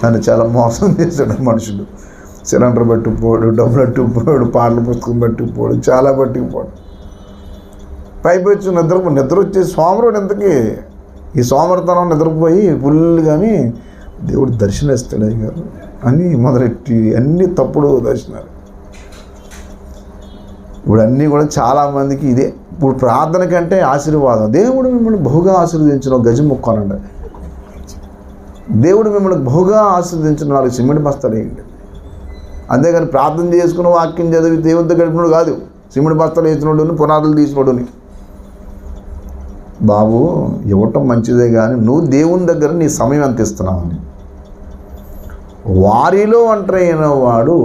దాన్ని చాలా మోసం చేశాడు మనుషులు. సిలిండర్ పట్టుకుపోడు, డబ్బులు పట్టుకుపోడు, పాటల పుస్తకం పట్టుకుపోడు, చాలా పట్టుకుపోడు. పైపొచ్చి నిద్ర వచ్చే సోమరుడు ఇంతకీ ఈ సోమరితనం నిద్రపోయి ఫుల్గాని దేవుడు దర్శనం ఇస్తాడు అయ్యారు అని మొదలెట్టి అన్ని తప్పుడు దర్శనాలు. ఇప్పుడు అన్నీ కూడా చాలామందికి ఇదే. ఇప్పుడు ప్రార్థన కంటే ఆశీర్వాదం. దేవుడు మిమ్మల్ని బహుగా ఆశీర్వదించిన గజం ముక్కోనండి. దేవుడు మిమ్మల్ని బహుగా ఆశీర్వదించిన 4 సిమెంట్ బస్తాలు వేయండి. అంతేగాని ప్రార్థన చేసుకుని వాక్యం చదివి దేవునితో గడిపినోడు కాదు. సిమెంట్ బస్తాలు వేసినోడుని, పునాదులు తీసినోడుని. బాబు ఇవ్వటం మంచిదే కానీ నువ్వు దేవుని దగ్గర నీ సమయం ఎంత ఇస్తున్నావని. వారిలో ఒంటరైన వాడు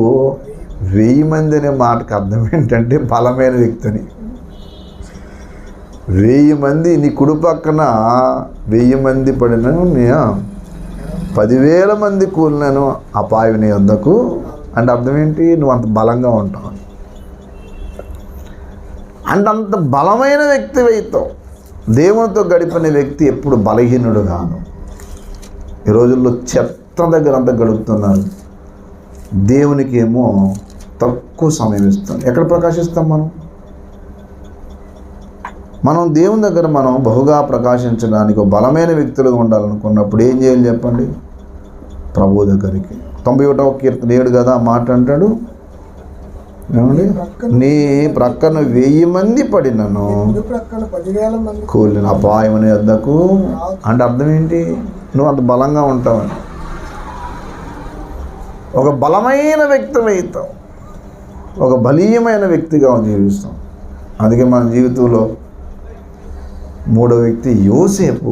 1000 మంది అనే మాటకు అర్థం ఏంటంటే బలమైన వ్యక్తిని. 1000 మంది నీ కుడి పక్కన 1000 మంది పడిన 10,000 మంది కూలినను అపాయం నీ వద్దకు అంటే అర్థం ఏంటి? నువ్వు అంత బలంగా ఉంటావు అంటే అంత బలమైన వ్యక్తి అవుతావు. దేవునితో గడిపిన వ్యక్తి ఎప్పుడు బలహీనుడు కాను. ఈ రోజుల్లో చెత్త దగ్గర అంతా గడుపుతున్నారు. దేవునికి ఏమో తక్కువ సమయం ఇస్తాం. ఎక్కడ ప్రకాశిస్తాం మనం దేవుని దగ్గర మనం బహుగా ప్రకాశించడానికి బలమైన వ్యక్తులుగా ఉండాలనుకున్నప్పుడు ఏం చేయాలి చెప్పండి? ప్రభు దగ్గరికి. 91వ కీర్తన 7 కదా మాట అంటాడు, ఏమండి? నీ ప్రక్కన 1000 మంది పడినను కూలిన అపాయం నీ వద్దకు అంటే అర్థం ఏంటి? నువ్వు అంత బలంగా ఉంటావని. ఒక బలమైన వ్యక్తి అవుతావు, ఒక బలీయమైన వ్యక్తిగా జీవిస్తాం. అందుకే మన జీవితంలో 3వ వ్యక్తి యోసేపు.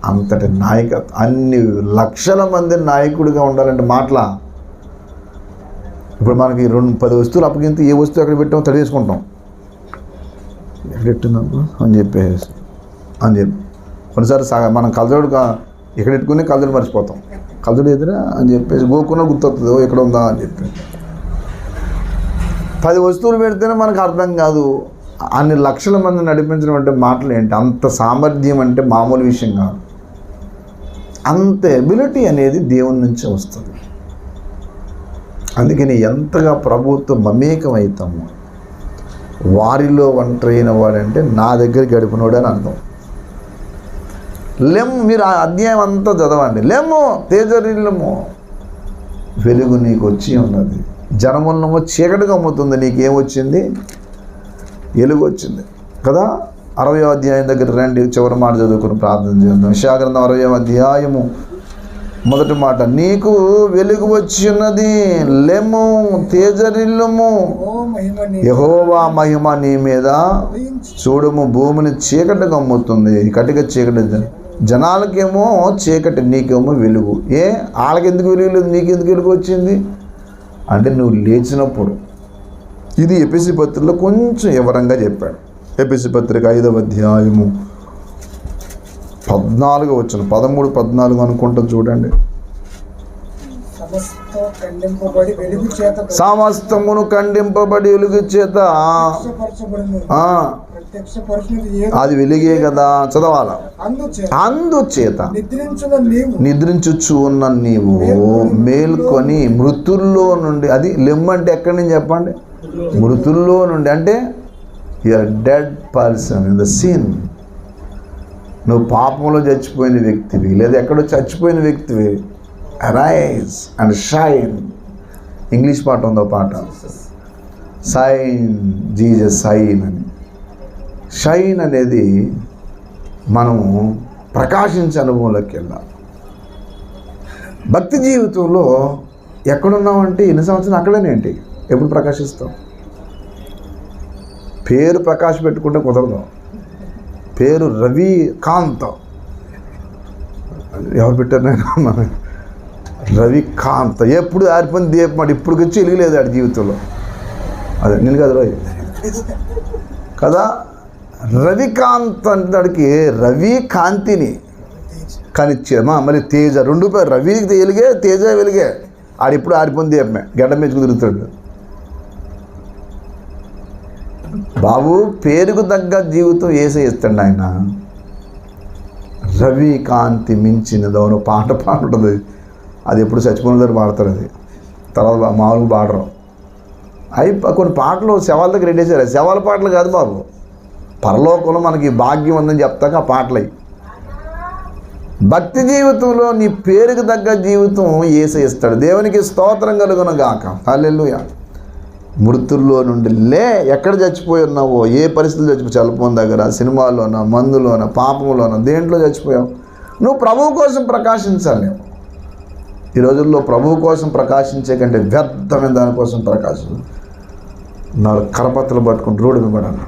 అంతటి నాయకత్వం, అన్ని లక్షల మంది నాయకుడిగా ఉండాలంటే మాటలా. ఇప్పుడు మనకి 10 వస్తువులు అప్పగింత ఏ వస్తువు ఎక్కడ పెట్టామో తడివేసుకుంటాం. ఎక్కడెట్టిందమ్మా అని చెప్పి కొన్నిసారి మనం కలజోడు ఎక్కడ పెట్టుకుని కలజోడు మర్చిపోతాం. కలజోడు ఎదురా అని చెప్పేసి గోకున్నా గుర్తొస్తుంది ఎక్కడ ఉందా అని చెప్పి. 10 వస్తువులు పెడితేనే మనకు అర్థం కాదు. అన్ని లక్షల మంది నడిపించడం అంటే మాటలు ఏంటి? అంత సామర్థ్యం అంటే మామూలు విషయం కాదు. అంత ఎబిలిటీ అనేది దేవుని నుంచే వస్తుంది. అందుకని ఎంతగా ప్రభుత్వం మమేకం అవుతాము. వారిలో ఒంటరైన వాడంటే నా దగ్గర గడిపినోడు అని అర్థం. మీరు ఆ అధ్యాయం అంతా చదవండి. తేజరిల్లము వెలుగు నీకు వచ్చి ఉన్నది, జనములనేమో చీకటిగా అమ్ముతుంది, నీకేమొచ్చింది? వెలుగు వచ్చింది కదా. 60వ అధ్యాయం దగ్గర రండి, చివరి మాట చదువుకుని ప్రార్థన చేద్దాం. యెషయా గ్రంథం 60వ అధ్యాయము 1వ మాట, నీకు వెలుగు వచ్చి ఉన్నది, లెమ్ము తేజరిల్లుము, యెహోవా మహిమ నీ మీద చూడుము. భూమిని చీకటి కమ్ముతుంది, కటిక చీకటి. జనాలకేమో చీకటి, నీకేమో వెలుగు. వాళ్ళకెందుకు వెలుగు లేదు, నీకెందుకు వెలుగు వచ్చింది అంటే నువ్వు లేచినప్పుడు. ఇది ఎఫెసీ పత్రికలో కొంచెం వివరంగా చెప్పాడు. ఎఫెసీ పత్రిక 5వ అధ్యాయము 14వ వచనం, 13, 14 అనుకుంటా చూడండి. సమస్తమును ఖండింపబడి వెలుగు చేత అది వెలుగే కదా. చదవాల. అందుచేత నిద్రించుచు ఉన్న నీవు మేల్కొని మృతుల్లో నుండి. అది లెమ్మంటే ఎక్కడి నుంచి చెప్పండి? మృతుల్లో నుండి. అంటే you are dead person in the sin. నువ్వు పాపంలో చచ్చిపోయిన వ్యక్తివి, లేదా ఎక్కడో చచ్చిపోయిన వ్యక్తివి. Arise and shine. ఇంగ్లీష్ పాట ఉందో పాట, సైన్ జీసస్ సైన్ అని. షైన్ అనేది మనము ప్రకాశించే అనుభవంలోకి వెళ్ళాలి. భక్తి జీవితంలో ఎక్కడున్నామంటే ఎన్ని సంవత్సరాలు అక్కడనేంటి? ఎప్పుడు ప్రకాశిస్తాం? పేరు ప్రకాశ పెట్టుకుంటే కుదరదు. పేరు రవికాంత్. ఎవరు పెట్టారు? రవికాంత్. ఎప్పుడు ఆరిపోయిన దీపం. ఇప్పుడు వచ్చి వెలిగలేదు ఆడి జీవితంలో. అదే నేను కదా రోయ్ కదా. రవికాంత్ అంతడికి రవి కాంతిని కనిచ్చేమా, మళ్ళీ తేజ, రెండు పేరు, రవి వెలిగే తేజ వెలిగే. ఆడిప్పుడు ఆరిపోయింది అమ్మాయి గడ్డ మెచ్చుకు తిరుగుతాడు. బాబు పేరుకు తగ్గ జీవితం ఏసే ఇస్తాడు ఆయన. రవి కాంతి మించినదోను పాట ఉంటుంది, అది ఎప్పుడు చచ్చిపోయిన దగ్గర పాడతారు. అది తర్వాత మామూలుగా పాడరు. అవి కొన్ని పాటలు శవాల దగ్గర రెడేసారు. శవాల పాటలు కాదు బాబు, పరలోకంలో మనకి భాగ్యం ఉందని చెప్తాక ఆ పాటలు. భక్తి జీవితంలో నీ పేరుకు తగ్గ జీవితం యేసే ఇస్తాడు. దేవునికి స్తోత్రం కలుగును గాక. హల్లెలూయా. మృతుల్లో నుండి లే. ఎక్కడ చచ్చిపోయి ఉన్నావో, ఏ పరిస్థితులు చచ్చిపోయి, చల్లపోని దగ్గర, సినిమాలోన, మందులోన, పాపంలోన, దేంట్లో చచ్చిపోయావు. నువ్వు ప్రభువు కోసం ప్రకాశించాలి. ఈ రోజుల్లో ప్రభువు కోసం ప్రకాశించే కంటే వ్యర్థమైన దానికోసం ప్రకాశం. నాలుగు కరపత్రలు పట్టుకుని రోడ్డు మీద పడాలి.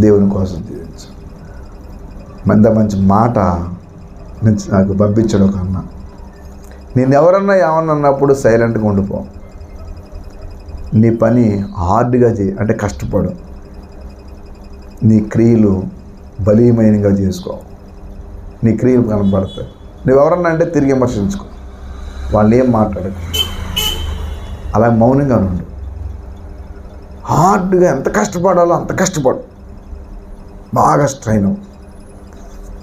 దేవుని కోసం జీవించు. మంచి మాట నాకు పంపించాడు ఒక అన్న. నేను ఎవరన్నా ఏమన్నా అన్నప్పుడు సైలెంట్గా ఉండిపో. నీ పని హార్డ్గా చేయి, అంటే కష్టపడు. నీ క్రియలు బలీయమైనగా చేసుకో. నీ క్రియలు కనపడతాయి. నువ్వెవరన్నా అంటే తిరిగి విమర్శించుకో, వాళ్ళు ఏం మాట్లాడకు, అలా మౌనంగా ఉండు. హార్డ్గా ఎంత కష్టపడాలో అంత కష్టపడు, బాగా స్ట్రైన్ అవ్వు.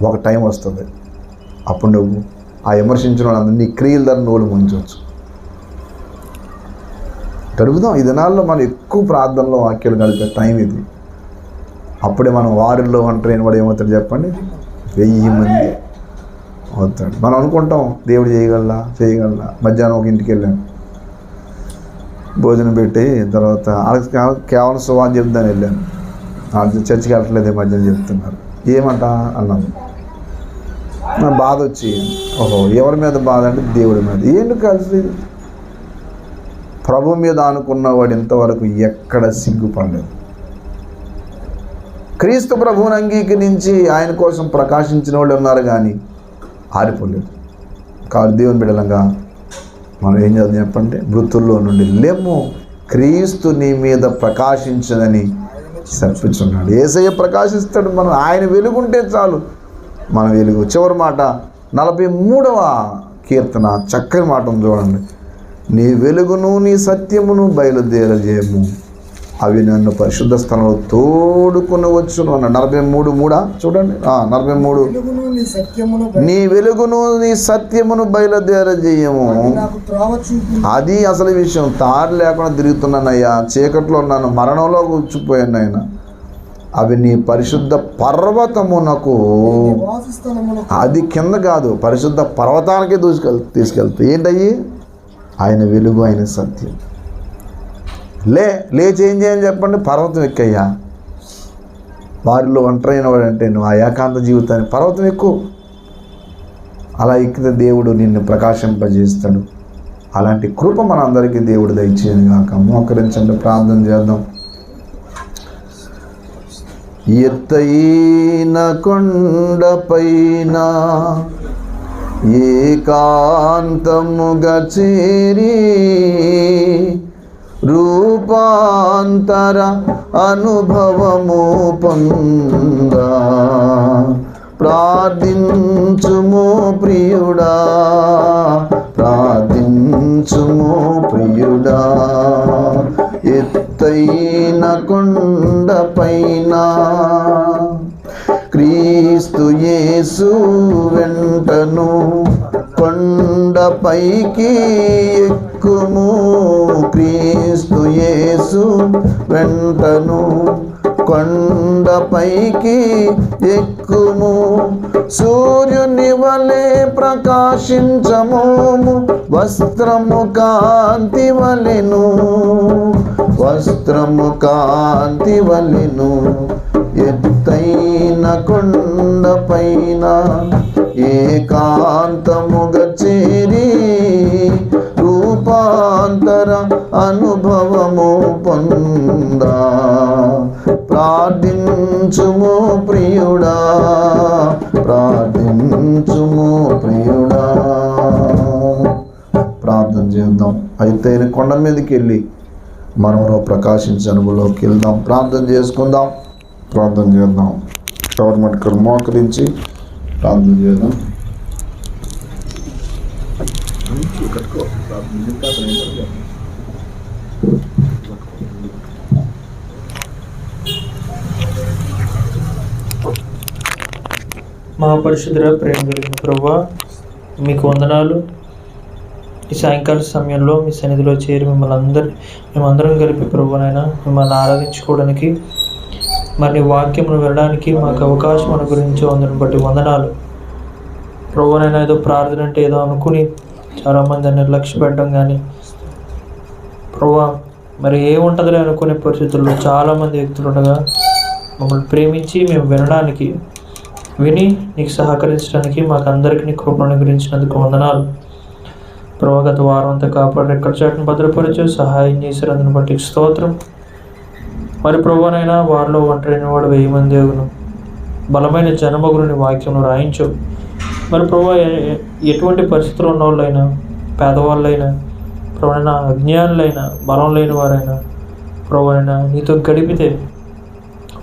ఒక టైం వస్తుంది, అప్పుడు నువ్వు ఆ విమర్శించిన వాళ్ళందరూ నీ క్రియల ధర నువ్వు ముంచవచ్చు. గడుపుదాం. ఈ దినాల్లో మనం ఎక్కువ ప్రార్థనలో వాక్యాలు కలిపే టైం ఇది. అప్పుడే మనం వారిలో ఒంటరి వాడు ఏమవుతాడు చెప్పండి, 1000 మంది అవుతాడు. మనం అనుకుంటాం దేవుడు చేయగలరా. మధ్యాహ్నం ఒక ఇంటికి వెళ్ళాను, భోజనం పెట్టి తర్వాత కేవలం సువార్త చెప్దాని వెళ్ళాను. చర్చికి వెళ్ళట్లేదు, మధ్యాహ్నం చెప్తున్నారు. ఏమంట అన్నాను. నా బాధ వచ్చి, ఓహో ఎవరి మీద బాధ అంటే దేవుడి మీద. ఏంటి కలిసి ప్రభు మీద అనుకున్నవాడు ఇంతవరకు ఎక్కడ సిగ్గుపడలేదు. క్రీస్తు ప్రభువుని అంగీకరించి ఆయన కోసం ప్రకాశించిన వాళ్ళు ఉన్నారు కానీ ఆరిపోలేదు. కాబట్టి దేవుని బిడ్డలంగా మనం ఏం చేద్దాం చెప్పండి, మృతుల్లో నుండి లేము, క్రీస్తు నీ మీద ప్రకాశించదని సర్పించున్నాడు. యేసయ్య ప్రకాశిస్తాడు. మనం ఆయన వెలుగుంటే చాలు, మన వెలుగు. చివరి మాట 43వ కీర్తన చక్కని మాట ఉంది చూడండి. నీ వెలుగును నీ సత్యమును బయలుదేరజేయము, అవి నన్ను పరిశుద్ధ స్థలంలో తోడుకొని వచ్చును అన్న. 43:3 చూడండి. 43 నీ వెలుగును నీ సత్యమును బయలుదేరజేయము. అది అసలు విషయం. తారు లేకుండా తిరుగుతున్నానయ్యా, చీకట్లో ఉన్నాను, మరణంలో కూర్చుపోయాను ఆయన. అవి నీ పరిశుద్ధ పర్వతమునకు, అది కింద కాదు, పరిశుద్ధ పర్వతానికే తీసుకెళ్తాయి. ఏంటయ్యి? ఆయన వెలుగు, ఆయన సత్యం. లేచి ఏం చేయని చెప్పండి, పర్వతం ఎక్కయ్యా. వారిలో ఒంటరైన వాడంటే నువ్వు ఆ ఏకాంత జీవితాన్ని పర్వతం ఎక్కువ. అలా ఎక్కితే దేవుడు నిన్ను ప్రకాశింపజేస్తాడు. అలాంటి కృప మన అందరికీ దేవుడు దయచేయను గాక. మోకరించండి, ప్రార్థన చేద్దాం. ఎత్తైన కొండపైన ఏకాంతముగా చేరి రూపాంతర అనుభవము పొందా ప్రార్థించుము ప్రియుడా, ప్రార్థించుము ప్రియుడా. ఎత్తైన కొండపైన క్రీస్తు యేసు వెంటను కొండపైకి ఎక్కుము. క్రీస్తు యేసు వెంటను కొండపైకి ఎక్కుము. సూర్యుని వలె ప్రకాశించమోము, వస్త్రము కాంతి వలెను, వస్త్రము కాంతి వలెను. ఎత్తైన కొండపైన ఏకాంతముగా చేరి రూపాంతర అనుభవము పొందా ప్రార్థించుము ప్రియుడా, ప్రార్థించుము ప్రియుడా. ప్రార్థన చేద్దాం. అయితే కొండ మీదకి వెళ్ళి మనము ప్రకాశించే అనుభవంలోకి వెళ్దాం. ప్రార్థన చేసుకుందాం. ప్రార్థన చేద్దాం. గవర్నమెంట్ ఇక్కడ మోకరించి ప్రార్థన చేద్దాం.
మహాపరిశుద్ధుడ, ప్రేమ కలిగిన ప్రభువా, మీకు వందనాలు. ఈ సాయంకాల సమయంలో మీ సన్నిధిలో చేరి మేమందరం కలిపి ప్రభువనైనా మిమ్మల్ని ఆరాధించుకోవడానికి, మరి వాక్యమును వినడానికి మాకు అవకాశం అనుగ్రహించి వందను బట్టి వందనాలు. ప్రభువనైనా ఏదో ప్రార్థన అంటే ఏదో అనుకుని చాలామంది నిర్లక్ష్య పెట్టడం కానీ, ప్రభువా మరి ఏముంటుందిలే అనుకునే పరిస్థితుల్లో చాలామంది వ్యక్తులు ఉండగా మమ్మల్ని ప్రేమించి మేము విని నీకు సహకరించడానికి మాకు అందరికీ నీ కృపను అనుగ్రహించినందుకు వందనాలు. ప్రభు, గత వారం అంతా కాపాడు ఎక్కడ చాటును భద్రపరచు సహాయం చేశారు, అందుని బట్టి స్తోత్రం. మరి ప్రభువనైనా వారిలో ఒంటరైన వాడు 1000 మంది దేవును బలమైన జనమగుని వాక్యం రాయించు. మరి ప్రభు, ఎటువంటి పరిస్థితులు ఉన్న వాళ్ళైనా, పేదవాళ్ళైనా, ప్రభువైనా అజ్ఞానులైనా, బలం లేని వారైనా, ప్రభువైనా నీతో గడిపితే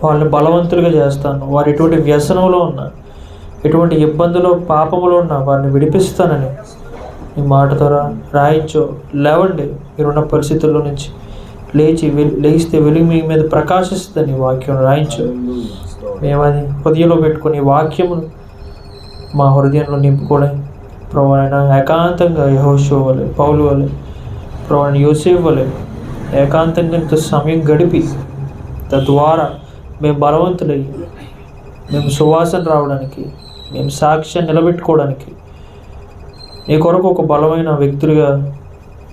వాళ్ళని బలవంతులుగా చేస్తాను. వారు ఎటువంటి వ్యసనంలో ఉన్నా, ఎటువంటి ఇబ్బందులో పాపములో ఉన్నా వారిని విడిపిస్తానని నీ మాట ద్వారా రాయించో. లేవండి, మీరున్న పరిస్థితుల్లో నుంచి లేస్తే వెలుగు మీ మీద ప్రకాశిస్తుందని వాక్యం రాయించు. మేమది హృదయంలో పెట్టుకుని వాక్యమును మా హృదయంలో నింపుకోవడం ప్రభువైనా ఏకాంతంగా యెహోషువ వలె, పౌలు వలె, ప్రభువైనా యోసేపు వలె ఏకాంతంగా ఇంత సమయం గడిపి తద్వారా మేము బలవంతులయ్యి మేము సువాసన రావడానికి, మేము సాక్ష్యం నిలబెట్టుకోవడానికి, నీ కొరకు ఒక బలమైన వ్యక్తులుగా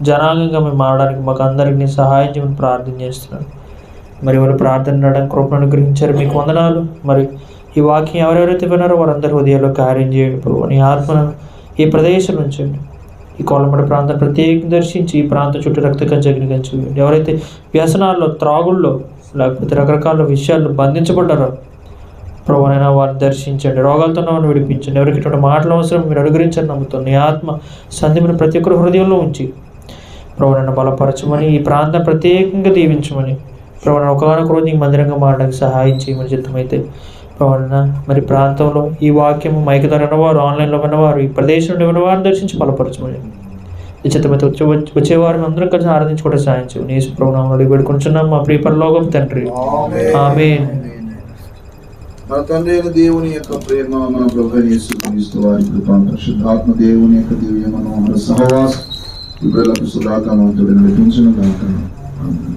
జనాంగంగా మేము మారడానికి మాకు అందరికీ సహాయం చేయమని ప్రార్థన చేస్తున్నాను. మరి వారు ప్రార్థన రావడానికి కృపను అనుగ్రహించారు, మీకు వందనాలు. మరి ఈ వాక్యం ఎవరెవరైతే విన్నారో వారందరి హృదయాల్లో కార్యం చేయండి ప్రభు. నీ ఆత్మను ఈ ప్రదేశం ఉంచండి. ఈ కోలమడ ప్రాంతం ప్రత్యేకంగా దర్శించి ఈ ప్రాంతం చుట్టూ రక్త కంచెని కంచేయండి. ఎవరైతే వ్యసనాల్లో, త్రాగుల్లో, లేకపోతే రకరకాల విషయాల్లో బంధించబడ్డారో ప్రభువైనా వారిని దర్శించండి. రోగాలతో వారిని విడిపించండి. ఎవరికి ఇటువంటి మాటలు అవసరం మీరు అనుగ్రహించండి నమ్ముతాను. నీ ఆత్మ సంధిని ప్రతి ఒక్కరి హృదయంలో ఉంచి ప్రభువైనా బలపరచమని, ఈ ప్రాంతం ప్రత్యేకంగా దీవించమని, ప్రభువైనా ఒకనొక రోజు నీకు మందిరంగా మారడానికి సహాయం చేయమని చిత్తమైతే ప్రభువైనా మరి ప్రాంతంలో ఈ వాక్యము మైక్ ద్వారా విన్నవారు, ఆన్లైన్లో విన్నవారు, ఈ ప్రదేశం నుండి విన్నవారిని దర్శించి బలపరచమని నిశ్చితమైతే వచ్చేవారిని అందరం కలిసి ఆరాధించుకోవడం సాయం చేయు. యేసు ప్రభువు నామములో వేడుకొంటున్నాం మా ప్రియ పరలోకపు తండ్రి, ఆమేన్.
మన తండ్రి అయిన దేవుని యొక్క ప్రేమ, మన ప్రభువైన యేసుక్రీస్తు వారి కృప, పరిశుద్ధాత్మ దేవుని యొక్క దివ్య మనోహర సహవాసం ఇప్పుడెల్లప్పుడు సదాకాలం నడిపించును గాక. ఆమేన్.